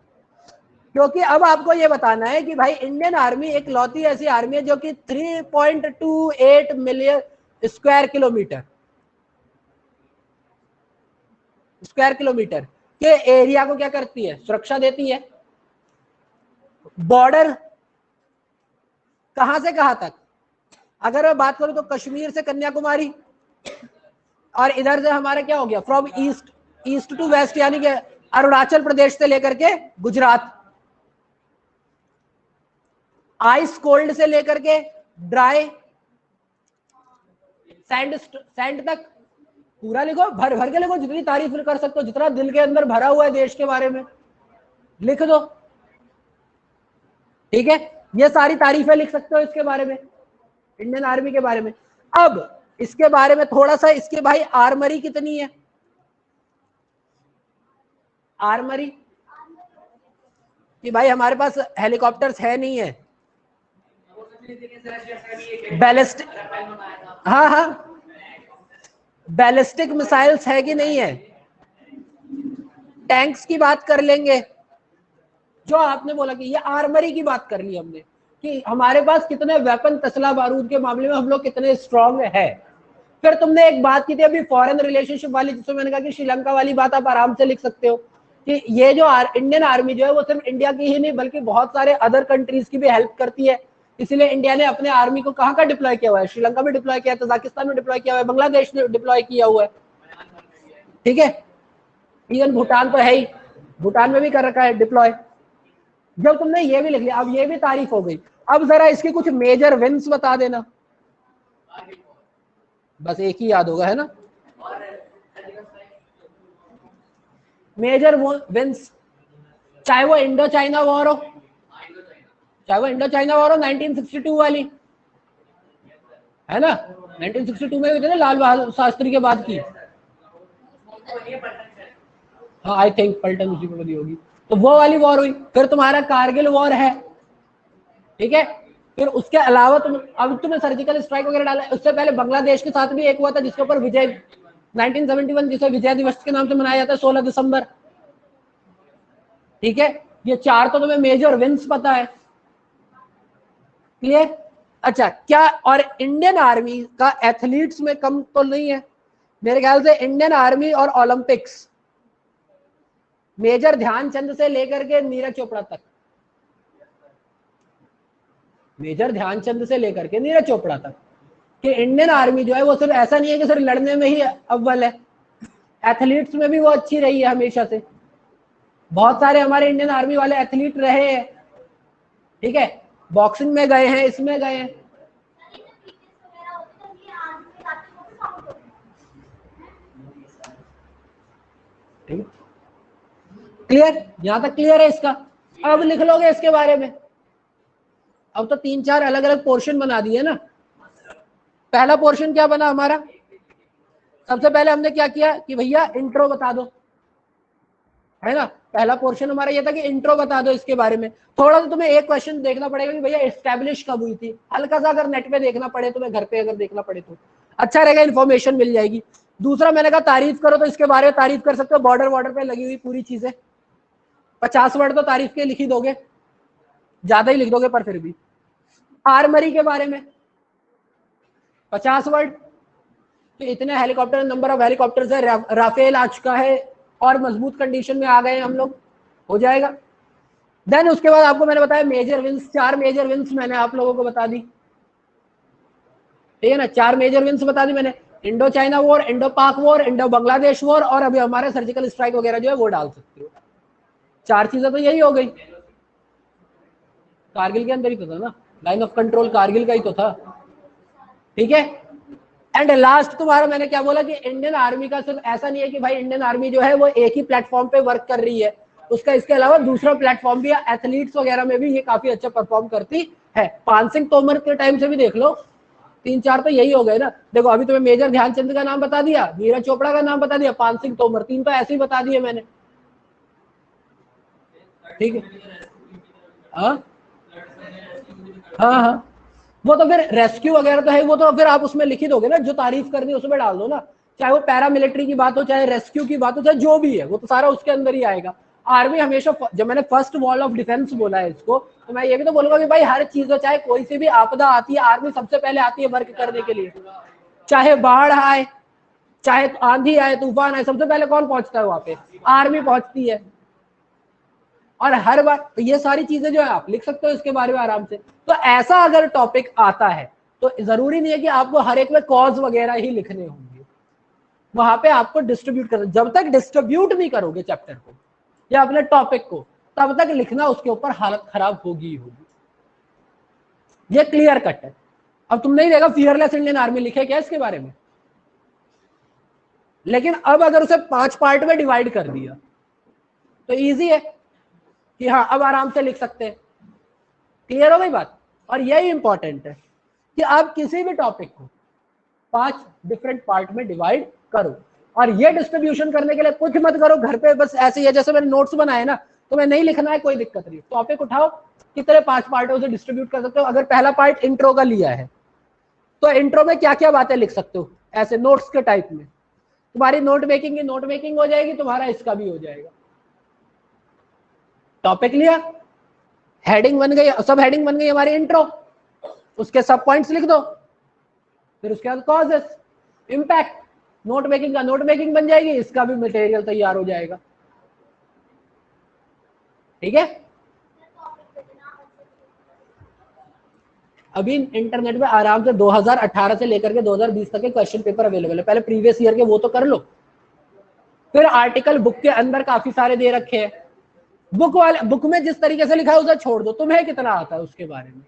क्योंकि अब आपको यह बताना है कि भाई इंडियन आर्मी एक लौती ऐसी आर्मी है जो कि 3.28 मिलियन स्क्वायर किलोमीटर के एरिया को क्या करती है, सुरक्षा देती है। बॉर्डर कहां से कहां तक, अगर मैं बात करूं तो कश्मीर से कन्याकुमारी, और इधर से हमारा क्या हो गया फ्रॉम ईस्ट टू वेस्ट, यानी कि अरुणाचल प्रदेश से लेकर के गुजरात, आइस कोल्ड से लेकर के ड्राई सैंड तक पूरा लिखो, भर भर के लिखो, जितनी तारीफ कर सकते हो, जितना दिल के अंदर भरा हुआ है देश के बारे में लिख दो। ठीक है, ये सारी तारीफें लिख सकते हो इसके बारे में, इंडियन आर्मी के बारे में। अब इसके बारे में थोड़ा सा, इसके भाई आर्मरी कितनी है, आर्मरी कि भाई हमारे पास हेलीकॉप्टर्स है नहीं है, बैलिस्टिक, हाँ हाँ, बैलिस्टिक मिसाइल्स है कि नहीं है, टैंक्स की बात कर लेंगे, जो आपने बोला कि ये आर्मरी की बात कर ली हमने कि हमारे पास कितने वेपन, तसला बारूद के मामले में हम लोग कितने स्ट्रांग है। फिर तुमने एक बात की थी अभी फॉरेन रिलेशनशिप वाली, जिसमें मैंने कहा कि श्रीलंका वाली बात आप आराम से लिख सकते हो कि ये जो इंडियन आर्मी जो है वो सिर्फ इंडिया की ही नहीं बल्कि बहुत सारे अदर कंट्रीज की भी हेल्प करती है। इसलिए इंडिया ने अपने आर्मी को कहाँ का डिप्लॉय किया हुआ है, श्रीलंका में डिप्लॉय किया है, तजाकिस्तान में डिप्लॉय किया हुआ है, बांग्लादेश में डिप्लॉय किया हुआ है। ठीक है, इवन भूटान तो है ही, भूटान में भी कर रखा है डिप्लॉय। जब तुमने ये भी लिख लिया, अब ये भी तारीफ हो गई, अब जरा इसके कुछ मेजर विन्स बता देना। बस एक ही याद होगा, है ना, मेजर विन्स, चाहे वो इंडो चाइना वॉर हो, चाहे वो इंडो चाइना वॉर हो 1962 वाली, है ना, 1962 में हुई थी ना लाल बहादुर शास्त्री के बाद की, हाँ आई थिंक पलटन उसी में बनी होगी, तो वो वाली वॉर हुई। फिर तुम्हारा कारगिल वॉर है, ठीक है, फिर उसके अलावा तुम, अब तुम्हें सर्जिकल स्ट्राइक वगैरह डाला, उससे पहले बांग्लादेश के साथ भी एक हुआ था जिसके ऊपर विजय 1971, जिसे विजय दिवस के नाम से मनाया जाता है 16 दिसंबर। ठीक है, ये चार तो तुम्हें मेजर विन्स पता है, क्लियर। अच्छा, क्या और इंडियन आर्मी का एथलीट्स में कम तो नहीं है, मेरे ख्याल से इंडियन आर्मी और ओलंपिक्स, मेजर ध्यानचंद से लेकर के नीरज चोपड़ा तक, मेजर ध्यानचंद से लेकर के नीरज चोपड़ा तक कि इंडियन आर्मी जो है वो सिर्फ ऐसा नहीं है कि सिर्फ लड़ने में ही अव्वल है, एथलीट्स में भी वो अच्छी रही है हमेशा से। बहुत सारे हमारे इंडियन आर्मी वाले एथलीट रहे हैं, ठीक है, बॉक्सिंग में गए हैं, इसमें गए हैं। ठीक है, क्लियर, यहां तक क्लियर है इसका। अब लिख लोगे इसके बारे में, अब तो 3-4 अलग अलग पोर्शन बना दिए ना। पहला पोर्शन क्या बना हमारा, सबसे पहले हमने क्या किया कि भैया इंट्रो बता दो, है ना, पहला पोर्शन हमारा ये था कि इंट्रो बता दो इसके बारे में। थोड़ा तो तुम्हें एक क्वेश्चन देखना पड़ेगा कि भैया एस्टैब्लिश कब हुई थी, हल्का सा अगर नेट पे देखना पड़े, तुम्हें घर पे अगर देखना पड़े तो अच्छा रहेगा, इन्फॉर्मेशन मिल जाएगी। दूसरा मैंने कहा तारीफ करो, तो इसके बारे में तारीफ कर सकते हो, बॉर्डर वॉर्डर पे लगी हुई पूरी चीजें, 50 वर्ड तो तारीफ के लिख ही दोगे, ज्यादा ही लिख दोगे पर फिर भी। आर्मरी के बारे में 50 वर्ड, तो इतने हेलीकॉप्टर, नंबर ऑफ हेलीकॉप्टर्स है, राफेल आ चुका है और मजबूत कंडीशन में आ गए हम लोग, हो जाएगा। देन उसके बाद आपको मैंने बताया मेजर विंस, 4 मेजर विंस मैंने आप लोगों को बता दी, ठीक है ना, 4 मेजर विंस बता दी मैंने, इंडो चाइना वॉर, इंडो पाक वॉर, इंडो बांग्लादेश वॉर, और अभी हमारे सर्जिकल स्ट्राइक वगैरह जो है वो डाल सकते हो। 4 चीजें तो यही हो गई, कारगिल के अंदर ही तो था ना, लाइन ऑफ कंट्रोल कारगिल का ही तो था, ठीक है। एंड लास्ट तुम्हारा मैंने क्या बोला कि इंडियन आर्मी का सिर्फ ऐसा नहीं है कि भाई इंडियन आर्मी जो है वो एक ही प्लेटफॉर्म पे वर्क कर रही है, उसका इसके अलावा दूसरा प्लेटफॉर्म भी है, एथलीट्स वगैरह में भी ये काफी अच्छा परफॉर्म करती है। पान सिंह तोमर के टाइम से भी देख लो, 3-4 तो यही हो गए ना। देखो अभी तुम्हें मेजर ध्यानचंद का नाम बता दिया, नीरज चोपड़ा का नाम बता दिया, पान सिंह तोमर, 3 तो ऐसे ही बता दिए मैंने, ठीक है। हाँ हाँ हाँ, वो तो फिर रेस्क्यू वगैरह तो है, वो तो फिर आप उसमें लिख ही दोगे ना, जो तारीफ करनी है उसमें डाल दो ना, चाहे वो पैरामिलिट्री की बात हो, चाहे रेस्क्यू की बात हो, चाहे जो भी है, वो तो सारा उसके अंदर ही आएगा। आर्मी हमेशा, जब मैंने फर्स्ट वॉल ऑफ डिफेंस बोला है इसको, तो मैं ये भी तो बोलूंगा कि भाई हर चीज हो, चाहे कोई सी भी आपदा आती है, आर्मी सबसे पहले आती है वर्क करने के लिए, चाहे बाढ़ आए, चाहे आंधी आए, तूफान आए, सबसे पहले कौन पहुंचता है वहां पे, आर्मी पहुंचती है। और हर बार तो ये सारी चीजें जो है आप लिख सकते हो इसके बारे में आराम से। तो ऐसा अगर टॉपिक आता है तो जरूरी नहीं है कि आपको हर एक में कॉज वगैरह ही लिखने होंगे, वहां पे आपको डिस्ट्रीब्यूट करना, जब तक डिस्ट्रीब्यूट नहीं करोगे चैप्टर को या अपने टॉपिक को, तब तक लिखना उसके ऊपर हालत खराब होगी ही होगी। ये क्लियर कट है। अब तुम नहीं देखा फियरलेस इंडियन आर्मी लिखे क्या इसके बारे में, लेकिन अब अगर उसे 5 पार्ट में डिवाइड कर दिया तो इजी है कि हाँ अब आराम से लिख सकते हैं। क्लियर हो गई बात। और यही इंपॉर्टेंट है कि आप किसी भी टॉपिक को 5 डिफरेंट पार्ट में डिवाइड करो। और ये डिस्ट्रीब्यूशन करने के लिए कुछ मत करो घर पे, बस ऐसे ही है जैसे मैंने नोट्स बनाए ना, तुम्हें नहीं लिखना है कोई दिक्कत नहीं, टॉपिक उठाओ कितने 5 पार्ट है उसे डिस्ट्रीब्यूट कर सकते हो। अगर पहला पार्ट इंट्रो का लिया है तो इंट्रो में क्या क्या बातें लिख सकते हो ऐसे नोट्स के टाइप में, तुम्हारी नोट मेकिंग की नोट मेकिंग हो जाएगी, तुम्हारा इसका भी हो जाएगा। टॉपिक लिया, हेडिंग बन गई, सब हेडिंग बन गई हमारी इंट्रो, उसके सब पॉइंट्स लिख दो, फिर उसके बाद कॉजेस, इंपैक्ट, नोट मेकिंग का नोट मेकिंग बन जाएगी, इसका भी मटेरियल तैयार हो जाएगा। ठीक है। अभी इंटरनेट पे आराम से 2018 से लेकर के 2020 तक के क्वेश्चन पेपर अवेलेबल है, पहले प्रीवियस ईयर के वो तो कर लो। फिर आर्टिकल बुक के अंदर काफी सारे दे रखे हैं, बुक में जिस तरीके से लिखा है उसे छोड़ दो, तुम्हें कितना आता है उसके बारे में।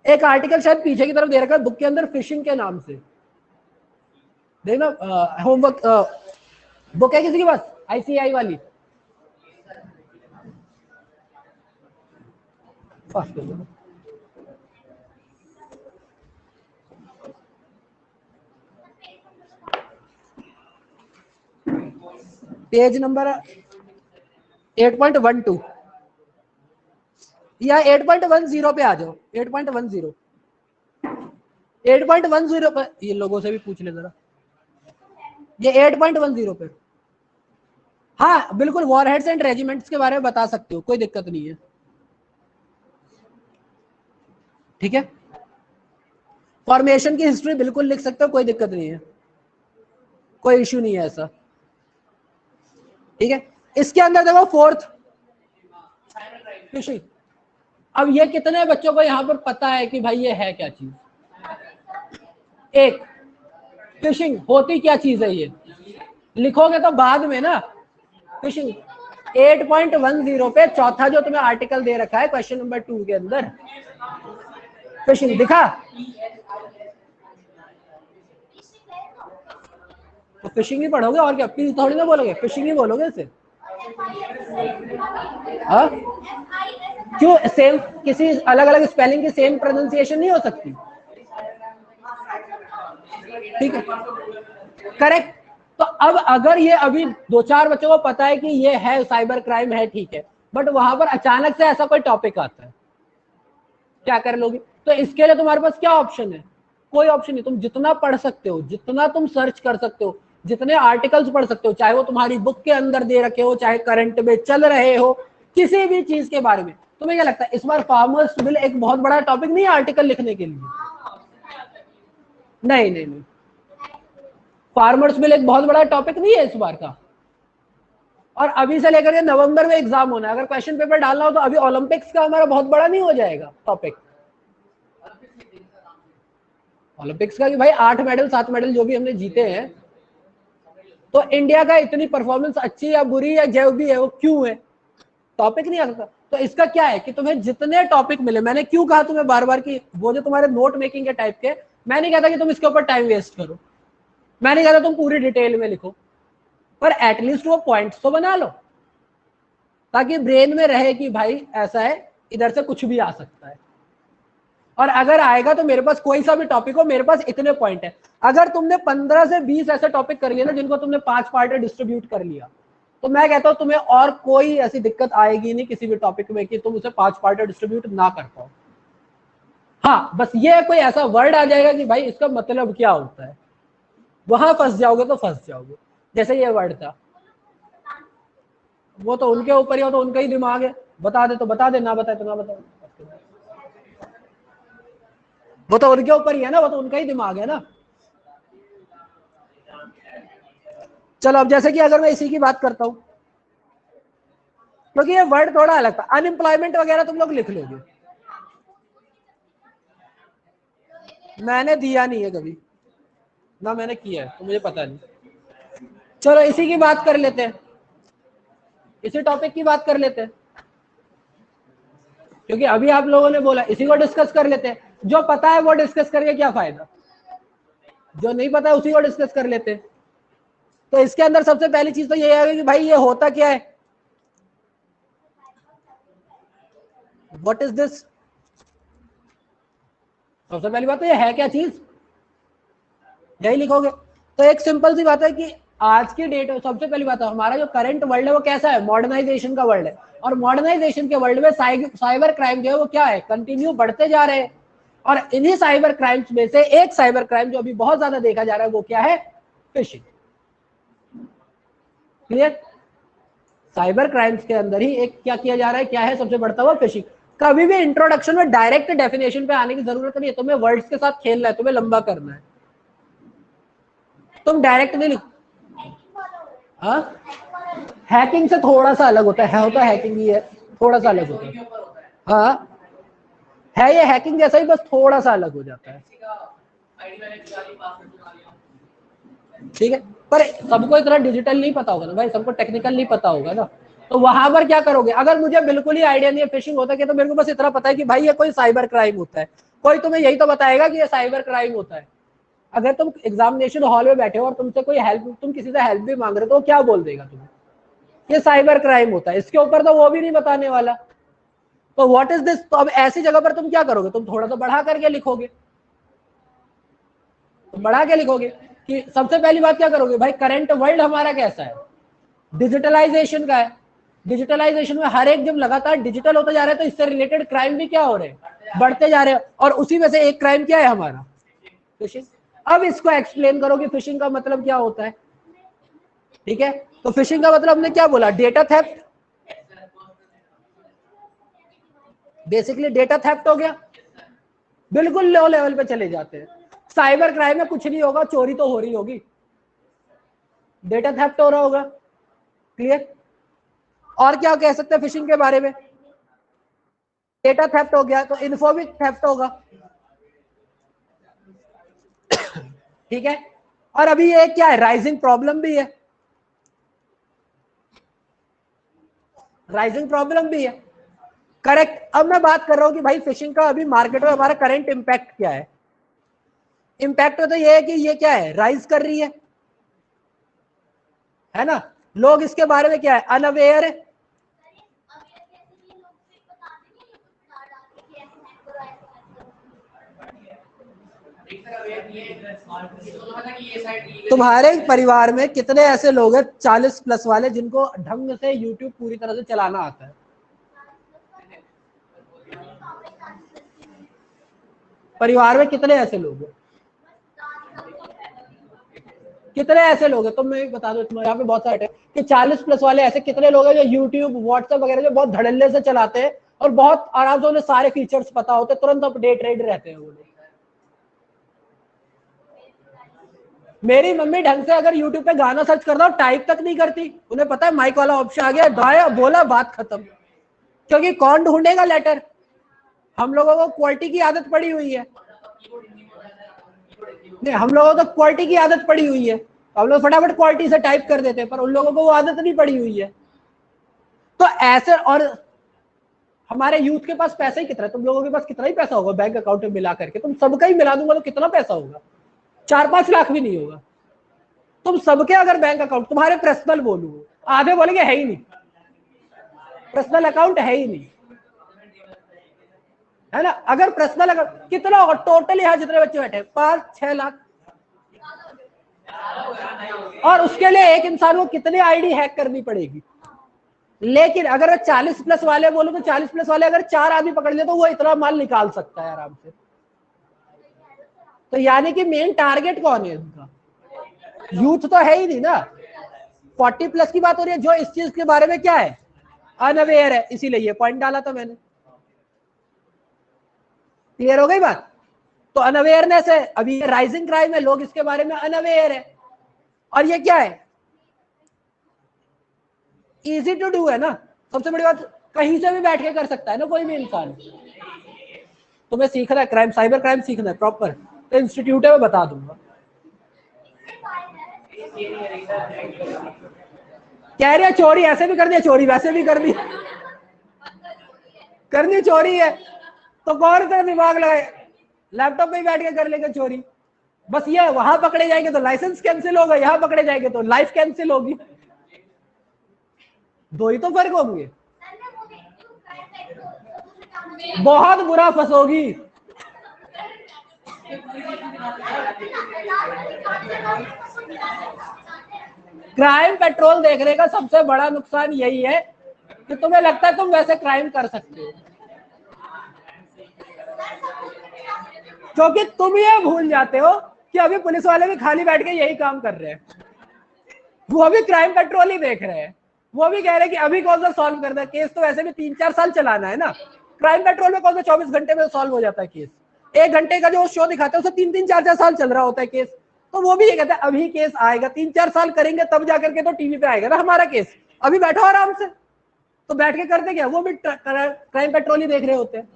एक आर्टिकल शायद पीछे की तरफ दे रखा है बुक के अंदर फिशिंग के नाम से, देखना होमवर्क बुक है किसी के पास आईसीआई वाली, पेज नंबर 8.12 या 8.10 पे आ जाओ। 8.10 8.10 पर ये लोगों से भी पूछ ले जरा, ये 8.10 पे। हाँ बिल्कुल, वॉर हेड्स एंड रेजिमेंट्स के बारे में बता सकते हो, कोई दिक्कत नहीं है। ठीक है, फॉर्मेशन की हिस्ट्री बिल्कुल लिख सकते हो, कोई दिक्कत नहीं है, कोई इश्यू नहीं है ऐसा। ठीक है, इसके अंदर देखो फोर्थ फिशिंग। अब ये कितने बच्चों को यहाँ पर पता है कि भाई ये है क्या चीज। एक फिशिंग होती क्या चीज है, ये लिखोगे तो बाद में ना। फिशिंग 8.10 पे चौथा जो तुम्हें आर्टिकल दे रखा है क्वेश्चन नंबर 2 के अंदर, फिशिंग दिखा, तो फिशिंग ही पढ़ोगे और क्या, प्लीज थोड़ी ना बोलोगे, फिशिंग ही बोलोगे इसे। हाँ क्यों, सेम किसी अलग अलग स्पेलिंग की सेम प्रोनाउंसिएशन नहीं हो सकती। ठीक है, करेक्ट। तो अब अगर ये अभी 2-4 बच्चों को पता है कि ये है साइबर क्राइम है, ठीक है, बट वहां पर अचानक से ऐसा कोई टॉपिक आता है, क्या कर लोगे। तो इसके लिए तुम्हारे पास क्या ऑप्शन है, कोई ऑप्शन नहीं। तुम जितना पढ़ सकते हो, जितना तुम सर्च कर सकते हो, जितने आर्टिकल्स पढ़ सकते हो, चाहे वो तुम्हारी बुक के अंदर दे रखे हो, चाहे करंट में चल रहे हो, किसी भी चीज के बारे में। तुम्हें क्या लगता है इस बार फार्मर्स बिल एक बहुत बड़ा टॉपिक नहीं है आर्टिकल लिखने के लिए? नहीं नहीं नहीं, फार्मर्स बिल एक बहुत बड़ा टॉपिक नहीं है इस बार का। और अभी से लेकर के नवंबर में एग्जाम होना है, अगर क्वेश्चन पेपर डालना हो तो अभी ओलंपिक्स का हमारा बहुत बड़ा नहीं हो जाएगा टॉपिक। ओलंपिक्स का कि भाई 8 मेडल 7 मेडल जो भी हमने जीते हैं, तो इंडिया का इतनी परफॉर्मेंस अच्छी या बुरी या जो भी है वो क्यों है, टॉपिक नहीं आ सकता। तो इसका क्या है कि तुम्हें जितने टॉपिक मिले, मैंने क्यों कहा तुम्हें बार बार कि वो जो तुम्हारे नोट मेकिंग के टाइप के, मैं नहीं कहता कि तुम इसके ऊपर टाइम वेस्ट करो, मैं नहीं कहता तुम पूरी डिटेल में लिखो, पर एटलीस्ट वो पॉइंट्स तो बना लो, ताकि ब्रेन में रहे कि भाई ऐसा है, इधर से कुछ भी आ सकता है। और अगर आएगा तो मेरे पास कोई सा भी टॉपिक हो, मेरे पास इतने पॉइंट है। अगर तुमने 15 से 20 ऐसे टॉपिक कर लिए ना जिनको तुमने 5 पार्ट में डिस्ट्रीब्यूट कर लिया, तो मैं कहता हूं तुम्हें और कोई ऐसी दिक्कत आएगी नहीं किसी भी टॉपिक में कि तुम उसे 5 पार्ट में डिस्ट्रीब्यूट ना कर पाओ। हाँ बस ये कोई ऐसा वर्ड आ जाएगा कि भाई इसका मतलब क्या होता है, वहां फंस जाओगे तो फंस जाओगे। जैसे ये वर्ड था, वो तो उनके ऊपर ही हो, तो उनका ही दिमाग है, बता दे तो बता दे, ना बताए तो ना बताए, वो तो उनके ऊपर ही है ना, वो तो उनका ही दिमाग है ना। चलो अब जैसे कि अगर मैं इसी की बात करता हूं, क्योंकि ये वर्ड थोड़ा अलग था, अनएम्प्लॉयमेंट वगैरह तुम लोग लिख लोगे, मैंने दिया नहीं है कभी ना, मैंने किया है तो मुझे पता नहीं। चलो इसी की बात कर लेते हैं, इसी टॉपिक की बात कर लेते हैं। क्योंकि अभी आप लोगों ने बोला इसी को डिस्कस कर लेते हैं, जो पता है वो डिस्कस करके क्या फायदा, जो नहीं पता है उसी को डिस्कस कर लेते हैं। तो इसके अंदर सबसे पहली चीज तो ये है कि भाई ये होता क्या है, व्हाट इज दिस। सबसे पहली बात तो ये है क्या चीज, यही लिखोगे। तो एक सिंपल सी बात है कि आज की डेट में सबसे पहली बात है हमारा जो करंट वर्ल्ड है वो कैसा है, मॉडर्नाइजेशन का वर्ल्ड है। और मॉडर्नाइजेशन के वर्ल्ड में साइबर क्राइम जो है वो क्या है, कंटिन्यू बढ़ते जा रहे हैं। और इन्हीं साइबर क्राइम्स में से एक साइबर क्राइम जो अभी बहुत ज्यादा देखा जा रहा है वो क्या है, फिशिंग। क्लियर, साइबर क्राइम्स के अंदर ही एक क्या किया जा रहा है, क्या है सबसे बढ़ता हुआ, फिशिंग। कभी भी इंट्रोडक्शन में डायरेक्ट डेफिनेशन पे आने की जरूरत नहीं है, तुम्हें वर्ड्स के साथ खेलना है, तुम्हें लंबा करना है, तुम डायरेक्ट नहीं लिख। हाँ, हैकिंग से थोड़ा सा अलग होता है, होता है हैकिंग ही है, थोड़ा सा अलग होता है। हाँ है, ये हैकिंग जैसा ही, बस थोड़ा सा अलग हो जाता है। ठीक है, पर सबको इतना डिजिटल नहीं पता होगा ना भाई, सबको टेक्निकल नहीं पता होगा ना। तो वहां पर क्या करोगे, अगर मुझे बिल्कुल ही आइडिया नहीं है फिशिंग होता है, तो मेरे को बस इतना पता है कि भाई ये कोई साइबर क्राइम होता है, कोई तुम्हें यही तो बताएगा कि ये साइबर क्राइम होता है। अगर तुम एग्जामिनेशन हॉल में बैठे हो और तुमसे कोई हेल्प, तुम किसी से हेल्प भी मांग रहे हो तो वो क्या बोल देगा तुम्हें, ये साइबर क्राइम होता है। इसके ऊपर तो वो भी नहीं बताने वाला। तो व्हाट इज दिस, तो अब ऐसी जगह पर तुम क्या करोगे, तुम थोड़ा सा बढ़ा करके लिखोगे, बढ़ा के लिखोगे कि सबसे पहली बात क्या करोगे, भाई करंट वर्ल्ड हमारा कैसा है, डिजिटलाइजेशन का है। डिजिटलाइजेशन में हर एक जब लगातार डिजिटल होता जा रहा है तो इससे रिलेटेड क्राइम भी क्या हो रहे हैं, बढ़ते जा रहे हैं। और उसी में से एक क्राइम क्या है हमारा, फिशिंग। अब इसको एक्सप्लेन करो कि फिशिंग का मतलब क्या होता है। ठीक है, तो फिशिंग का मतलब हमने क्या बोला, data theft, basically data theft हो गया, बिल्कुल लो लेवल पे चले जाते हैं। साइबर क्राइम में कुछ नहीं होगा, चोरी तो हो रही होगी, डेटा थेफ्ट हो रहा होगा। क्लियर, और क्या कह सकते हैं फिशिंग के बारे में, डेटा थेफ्ट हो गया तो इन्फो भी थेफ्ट होगा। ठीक है, और अभी ये क्या है, राइजिंग प्रॉब्लम भी है, राइजिंग प्रॉब्लम भी है। करेक्ट, अब मैं बात कर रहा हूं कि भाई फिशिंग का अभी मार्केट में हमारा करंट इंपैक्ट क्या है। इंपैक्ट तो ये है कि ये क्या है, राइज कर रही है ना। लोग इसके बारे में क्या है, अनअवेयर है। तुम्हारे परिवार में कितने ऐसे लोग हैं 40+ वाले जिनको ढंग से यूट्यूब पूरी तरह से चलाना आता है, परिवार में कितने ऐसे लोग हैं, कितने ऐसे लोग हैं, तुम मैं बता दो, यहाँ पे बहुत सारे कि 40+ वाले ऐसे कितने लोग हैं जो यूट्यूब व्हाट्सएप वगैरह जो बहुत धड़ल्ले से चलाते हैं और बहुत आराम से उन्हें सारे फीचर्स पता होते, तुरंत अपडेट रेड रहते हैं वो लोग। मेरी मम्मी ढंग से अगर यूट्यूब पे गाना सर्च करता हूँ टाइप तक नहीं करती, उन्हें पता है माइक वाला ऑप्शन आ गया, गाया बोला बात खत्म। क्योंकि कौन ढूंढेगा लेटर, हम लोगों को क्वालिटी की आदत पड़ी हुई है, नहीं हम लोगों को तो क्वालिटी की आदत पड़ी हुई है, हम लोग फटाफट क्वालिटी से टाइप कर देते हैं, पर उन लोगों को वो आदत नहीं पड़ी हुई है। तो ऐसे, और हमारे यूथ के पास पैसा ही कितना है, तुम लोगों के पास कितना ही पैसा होगा बैंक अकाउंट में मिला करके, तुम सबका ही मिला दूंगा तो कितना पैसा होगा, 4-5 लाख भी नहीं होगा। तुम सबके अगर बैंक अकाउंट, तुम्हारे पर्सनल बोलूं, आधे बोलेंगे है ही नहीं, पर्सनल अकाउंट है ही नहीं, है ना। अगर पर्सनल अकाउंट कितना होगा टोटल, यहाँ जितने बच्चे बैठे 5-6 लाख, और उसके लिए एक इंसान को कितनी आईडी हैक करनी पड़ेगी। लेकिन अगर 40+ वाले बोलो तो 40+ वाले अगर 4 आदमी पकड़ ले तो वो इतना माल निकाल सकता है आराम से। तो यानी कि मेन टारगेट कौन है उनका, यूथ तो है ही नहीं ना। 40+ की बात हो रही है जो इस चीज के बारे में क्या है, अनअवेयर है, इसीलिए ये पॉइंट डाला था मैंने। क्लियर हो गई बात। तो अनअवेयरनेस है, अभी ये राइजिंग क्राइम है, लोग इसके बारे में अनअवेयर है। और ये क्या है, इजी टू डू है ना, सबसे बड़ी बात, कहीं से भी बैठ के कर सकता है ना कोई भी इंसान। तुम्हें सीखना है क्राइम, साइबर क्राइम सीखना है प्रॉपर, तो इंस्टीट्यूट है मैं बता दूंगा। कह रहे चोरी ऐसे भी कर दिया, चोरी वैसे भी कर दी, करनी चोरी है तो कौन सा दिमाग लगाए, लैपटॉप पे ही बैठ के कर लेगा चोरी। बस ये वहां पकड़े जाएंगे तो लाइसेंस कैंसिल होगा, यहां पकड़े जाएंगे तो लाइफ कैंसिल होगी। दो ही तो फर्क होंगे। बहुत बुरा फंसोगी। क्राइम पेट्रोल देखने का सबसे बड़ा नुकसान यही है कि तुम्हें लगता है तुम वैसे क्राइम कर सकते हो, क्योंकि तुम ये भूल जाते हो कि अभी पुलिस वाले भी खाली बैठ के यही काम कर रहे हैं, वो भी क्राइम पेट्रोल ही देख रहे हैं, वो भी कह रहे हैं कि अभी कौन सा सॉल्व करना है केस, तो वैसे भी 3-4 साल चलाना है ना। क्राइम पेट्रोल में कौन सा 24 घंटे में सॉल्व हो जाता है केस, 1 घंटे का जो शो दिखाते हैं उसे 3-3, 4-4 साल चल रहा होता है केस। तो वो भी ये कहता है अभी केस आएगा, 3-4 साल करेंगे तब जाकर के तो टीवी पे आएगा ना हमारा केस, अभी बैठो आराम से। तो बैठ के करते क्या, वो भी क्राइम पेट्रोल ही देख रहे होते हैं,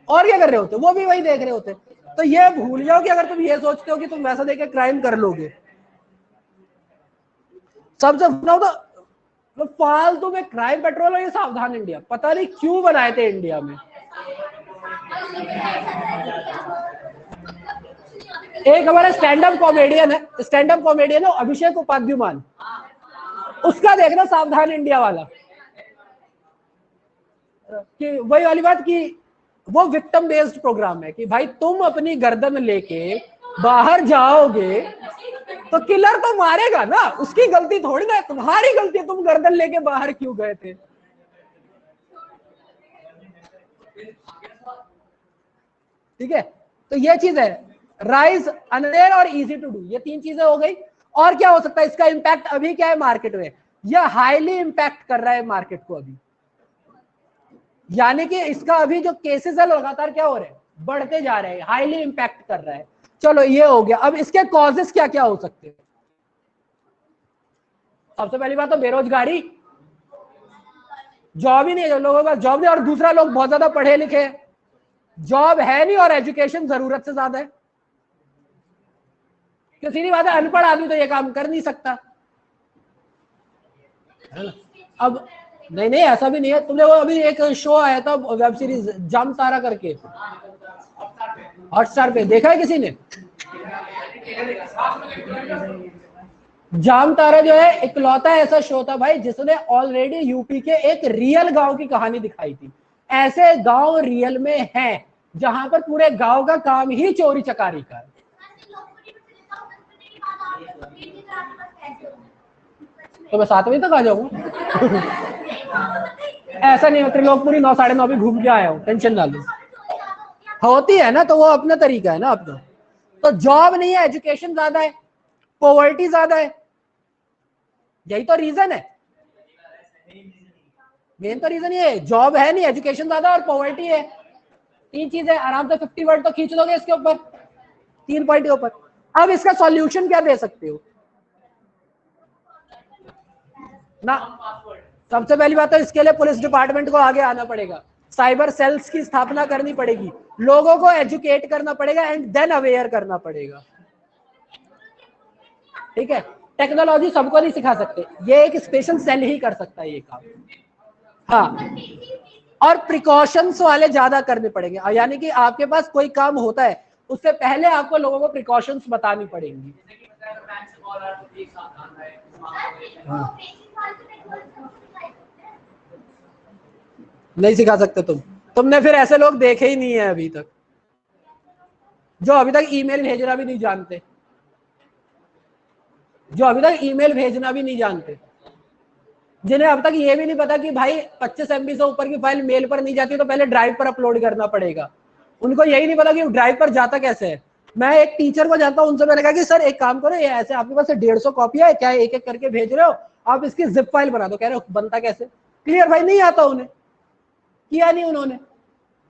और क्या कर रहे होते, वो भी वही देख रहे होते। तो ये भूल जाओ कि अगर तुम ये सोचते हो कि तुम वैसा देख के क्राइम कर लोगे। सबसे तो फालतू में क्राइम पेट्रोल और ये सावधान इंडिया पता नहीं क्यों बनाए थे इंडिया में। एक हमारा स्टैंड अप कॉमेडियन है अभिषेक उपाध्याय, उसका देखना सावधान इंडिया वाला, कि वही वाली बात कि वो विक्टिम बेस्ड प्रोग्राम है कि भाई तुम अपनी गर्दन लेके बाहर जाओगे तो किलर तो मारेगा ना, उसकी गलती थोड़ी ना है, तुम्हारी गलती, तुम गर्दन लेके बाहर क्यों गए थे। ठीक है, तो ये चीज है, राइज, अनअवेयर और इजी टू डू, ये 3 चीजें हो गई। और क्या हो सकता है इसका इंपैक्ट, अभी क्या है मार्केट में, यह हाईली इंपैक्ट कर रहा है मार्केट को अभी, यानी कि इसका अभी जो केसेस है लगातार क्या हो रहे हैं, बढ़ते जा रहे हैं, हाईली इंपैक्ट कर रहा है। चलो ये हो गया, अब इसके कॉजेस क्या क्या हो सकते हैं। सबसे पहली बात तो बेरोजगारी, जॉब ही नहीं है, लोगों के पास जॉब नहीं, और दूसरा लोग बहुत ज्यादा पढ़े लिखे, जॉब है नहीं और एजुकेशन जरूरत से ज्यादा है। तो सीधी बात है, अनपढ़ आदमी तो ये काम कर नहीं सकता। अब नहीं ऐसा भी नहीं है, तुमने वो अभी एक शो आया था वेब सीरीज जाम तारा करके, हॉटस्टार पे, देखा है किसी ने? जाम तारा जो है इकलौता ऐसा शो था भाई जिसने ऑलरेडी यूपी के एक रियल गांव की कहानी दिखाई थी। ऐसे गांव रियल में हैं जहां पर पूरे गांव का काम ही चोरी चकारी का है। तो मैं 7 बजे तक आ जाऊंगा। ऐसा नहीं, मैं त्रिलोकपुरी 9, 9:30 भी घूम के आया हूँ, टेंशन ना लो। होती है ना, तो वो अपना तरीका है ना अपना। तो जॉब नहीं है, एजुकेशन ज्यादा है, पॉवर्टी ज्यादा है, यही तो रीजन है, मेन तो रीजन ये है, जॉब है नहीं, एजुकेशन ज्यादा और पॉवर्टी है। 3 चीजें, आराम से 50 वर्ड तो खींच लोगे इसके ऊपर, 3 पॉइंट के ऊपर। अब इसका सॉल्यूशन क्या दे सकते हो ना। सबसे पहली बात तो इसके लिए पुलिस डिपार्टमेंट को आगे आना पड़ेगा, साइबर सेल्स की स्थापना करनी पड़ेगी, लोगों को एजुकेट करना पड़ेगा एंड देन अवेयर करना पड़ेगा। ठीक है, टेक्नोलॉजी सबको नहीं सिखा सकते, ये एक स्पेशल सेल ही कर सकता है ये काम। हाँ, और प्रिकॉशंस वाले ज्यादा करने पड़ेंगे, यानी कि आपके पास कोई काम होता है उससे पहले आपको लोगों को प्रिकॉशंस बतानी पड़ेंगी। हाँ। नहीं सिखा सकते तुमने फिर ऐसे लोग देखे ही नहीं है अभी तक, जो अभी तक ईमेल भेजना भी नहीं जानते, जिन्हें अब तक ये भी नहीं पता कि भाई 25 MB से ऊपर की फाइल मेल पर नहीं जाती तो पहले ड्राइव पर अपलोड करना पड़ेगा। उनको यही नहीं पता कि ड्राइव पर जाता कैसे है। मैं एक टीचर को जानता हूं, उनसे मैंने कहा कि सर एक काम करो, ये ऐसे आपके पास 150 कॉपियां है, क्या एक एक करके भेज रहे हो, आप इसकी जिप फाइल बना दो। कह रहे हो बनता कैसे? क्लियर भाई, नहीं आता उन्हें, किया नहीं उन्होंने,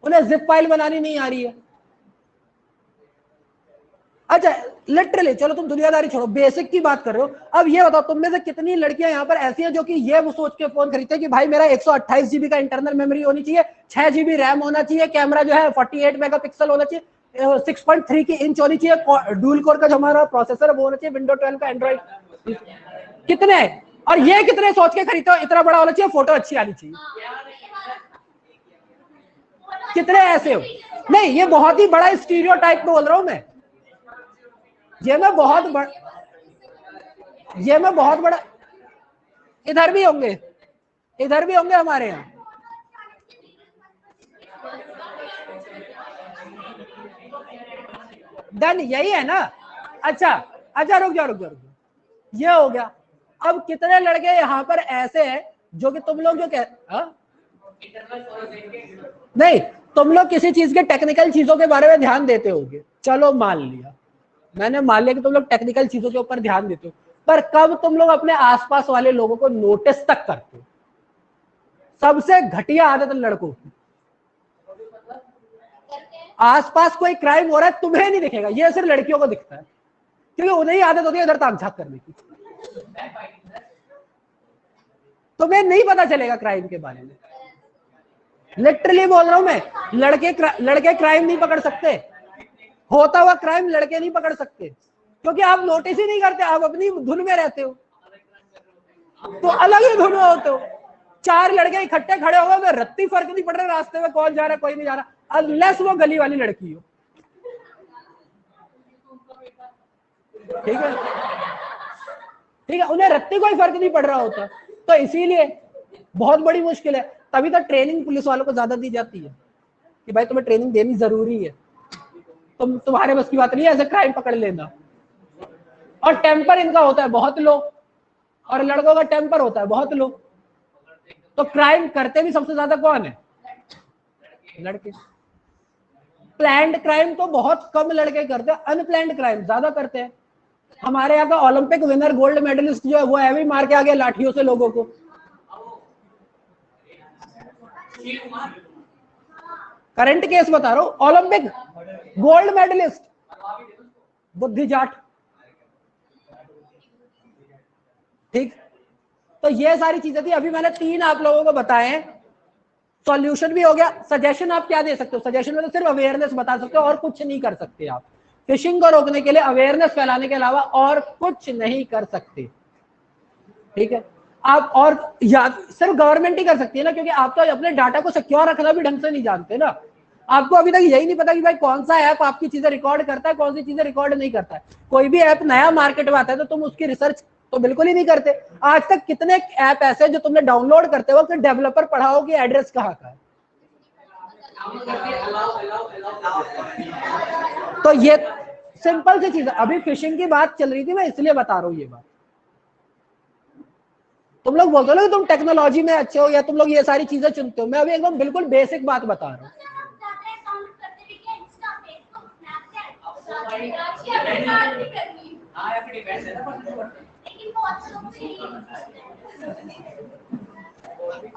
उन्हें जिप फाइल बनानी नहीं आ रही है। अच्छा लिटरली, चलो तुम दुनियादारी छोड़ो, बेसिक की बात कर रहे हो। अब ये बताओ तुम में से कितनी लड़कियां यहाँ पर ऐसी हैं जो कि ये वो सोच के फोन खरीदते हैं कि भाई मेरा 128 GB का इंटरनल मेमोरी होनी चाहिए, 6 GB रैम होना चाहिए, कैमरा जो है 48 मेगापिक्सल होना चाहिए, 6.3 की इंच होनी चाहिए, डुअल कोर का जो हमारा प्रोसेसर है वो होना चाहिए, विंडो 12 का एंड्रॉइड। कितने, और ये कितने सोच के खरीदते हो? इतना बड़ा होना चाहिए, फोटो अच्छी आनी चाहिए। कितने ऐसे हो? नहीं, ये बहुत ही बड़ा स्टीरियोटाइप बोल रहा हूं मैं, ये मैं बहुत बड़ा, इधर भी होंगे, इधर भी होंगे हमारे यहाँ। डन, यही है ना? अच्छा अच्छा, रुक जाओ रुक जाओ, ये हो गया। अब कितने लड़के यहाँ पर ऐसे हैं जो कि तुम लोग जो कह, नहीं, तुम लोग किसी चीज के टेक्निकल चीजों के बारे में ध्यान देते होगे, चलो मान लिया, मैंने मान लिया कि तुम लोग टेक्निकल चीजों के ऊपर ध्यान देते हो, पर कब तुम लोग अपने आसपास वाले लोगों को नोटिस तक करते हो? सबसे घटिया आदत लड़कों की, आसपास कोई क्राइम हो रहा है तुम्हें नहीं दिखेगा, ये सिर्फ लड़कियों को दिखता है, क्योंकि उन्हें ही आदत होती है इधर ताक झाक करने की। तुम्हें नहीं पता चलेगा क्राइम के बारे में, लिटरली बोल रहा हूं मैं, लड़के क्राइम नहीं पकड़ सकते, होता हुआ क्राइम लड़के नहीं पकड़ सकते, क्योंकि आप नोटिस ही नहीं करते, आप अपनी धुन में रहते हो, तो अलग ही धुन में होते हो। चार लड़के इकट्ठे खड़े हो गए तो रत्ती फर्क नहीं पड़ रहा रास्ते में कौन जा रहा है कोई नहीं जा रहा, अनलेस वो गली वाली लड़की हो, ठीक है, ठीक है, उन्हें रत्ती कोई फर्क नहीं पड़ रहा होता, तो इसीलिए बहुत बड़ी मुश्किल है। तभी तो ट्रेनिंग पुलिस वालों को ज्यादा दी जाती है कि भाई तुम्हें ट्रेनिंग देनी जरूरी है, तुम्हारे बस की बात नहीं है ऐसे क्राइम पकड़ लेना। और टेम्पर इनका होता है बहुत लो, और लड़कों का टेम्पर होता है बहुत लो, तो क्राइम करते भी सबसे ज्यादा कौन है? लड़के। प्लान्ड क्राइम तो बहुत कम लड़के करते हैं, अनप्लान्ड क्राइम ज्यादा करते हैं। हमारे यहाँ का ओलंपिक विनर गोल्ड मेडलिस्ट जो है वो है भी मार के आ गया लाठियों से लोगों को। करंट केस बता रहा हूं, ओलंपिक गोल्ड मेडलिस्ट बुद्धि जाट, ठीक। तो ये सारी चीजें थी, अभी मैंने 3 आप लोगों को बताए हैं, सॉल्यूशन भी हो गया। सजेशन आप क्या दे सकते हो? सजेशन में तो सिर्फ अवेयरनेस बता सकते हो और कुछ नहीं कर सकते आप, फिशिंग को रोकने के लिए अवेयरनेस फैलाने के अलावा और कुछ नहीं कर सकते, ठीक है। आप और या सिर्फ गवर्नमेंट ही कर सकती है ना, क्योंकि आप तो अपने डाटा को सिक्योर रखना भी ढंग से नहीं जानते ना, आपको अभी तक यही नहीं पता कि भाई कौन सा ऐप आपकी चीजें रिकॉर्ड करता है, कौन सी चीजें रिकॉर्ड नहीं करता है। कोई भी ऐप नया मार्केट में आता है तो तुम उसकी रिसर्च तो बिल्कुल ही नहीं करते। आज तक कितने ऐप ऐसे जो तुमने डाउनलोड करते वक्त डेवलपर पढ़ाओ कि एड्रेस कहाँ का है, तो ये सिंपल सी चीज है। अभी फिशिंग की बात चल रही थी, मैं इसलिए बता रहा हूँ ये बात। तुम लोग बोलते हो ना कि तुम टेक्नोलॉजी में अच्छे हो या तुम लोग ये सारी चीजें चुनते हो, मैं अभी एकदम बिल्कुल बेसिक बात बता रहा हूँ।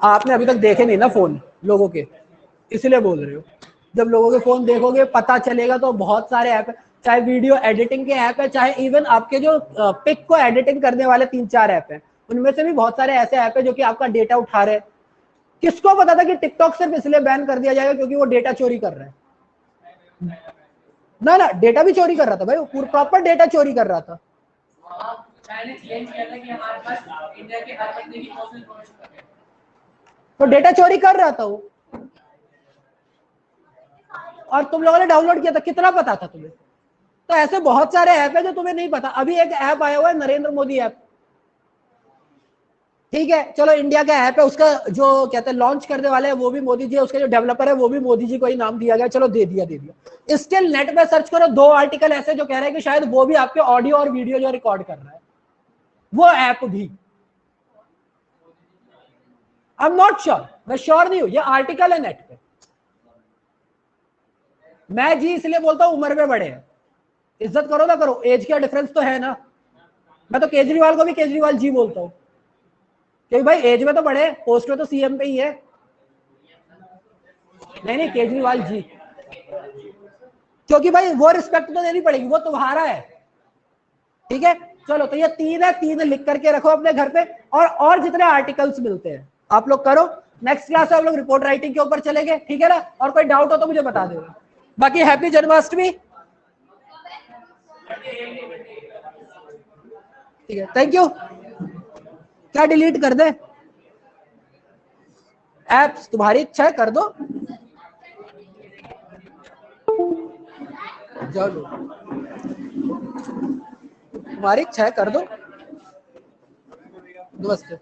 आपने अभी तक देखे नहीं ना फोन लोगों के, इसलिए बोल रहे हो। जब लोगों के फोन देखोगे पता चलेगा, तो बहुत सारे ऐप है, चाहे वीडियो एडिटिंग के ऐप है, चाहे इवन आपके जो पिक को एडिटिंग करने वाले 3-4 ऐप है, उनमें से भी बहुत सारे ऐसे ऐप है जो कि आपका डेटा उठा रहे हैं। किसको पता था कि टिकटॉक सिर्फ इसलिए बैन कर दिया जाएगा क्योंकि वो डेटा चोरी कर रहा है? ना ना, डेटा भी चोरी कर रहा था भाई, वो पूरा प्रॉपर डेटा चोरी कर रहा था। तो डेटा चोरी कर रहा था वो, और तुम लोगों ने डाउनलोड किया था, कितना पता था तुम्हें? तो ऐसे बहुत सारे ऐप है जो तुम्हें नहीं पता। अभी एक ऐप आया हुआ है नरेंद्र मोदी ऐप, ठीक है, चलो इंडिया का ऐप है, उसका जो कहते हैं लॉन्च करने वाले हैं वो भी मोदी जी है, उसके जो डेवलपर है वो भी मोदी जी को ही नाम दिया गया, चलो दे दिया। स्टिल नेट पे सर्च करो 2 आर्टिकल ऐसे जो कह रहे हैं कि शायद वो भी आपके ऑडियो और वीडियो जो रिकॉर्ड कर रहा है, वो ऐप भी। आई एम नॉट श्योर, मैं श्योर नहीं हूं, ये आर्टिकल है नेट पे। मैं जी इसलिए बोलता हूं उम्र में बड़े हैं, इज्जत करो ना करो, एज का डिफरेंस तो है ना। मैं तो केजरीवाल को भी केजरीवाल जी बोलता हूँ, क्योंकि भाई एज में तो बड़े, पोस्ट में तो सीएम पे ही है। नहीं केजरीवाल जी, क्योंकि भाई वो रिस्पेक्ट तो देनी पड़ेगी, वो तुम्हारा है, ठीक है। चलो, तो ये 3 है, 3 लिख करके रखो अपने घर पे, और जितने आर्टिकल्स मिलते हैं आप लोग करो। नेक्स्ट क्लास में हम लोग रिपोर्ट राइटिंग के ऊपर चलेंगे, ठीक है ना। और कोई डाउट हो तो मुझे बता देना। बाकी हैप्पी जन्माष्टमी, ठीक है, थैंक यू। क्या डिलीट कर दे? एप्स तुम्हारी इच्छा है, कर दो। जाओ लो, तुम्हारी इच्छा है कर दो। नमस्ते।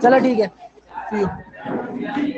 चलो ठीक है, see you।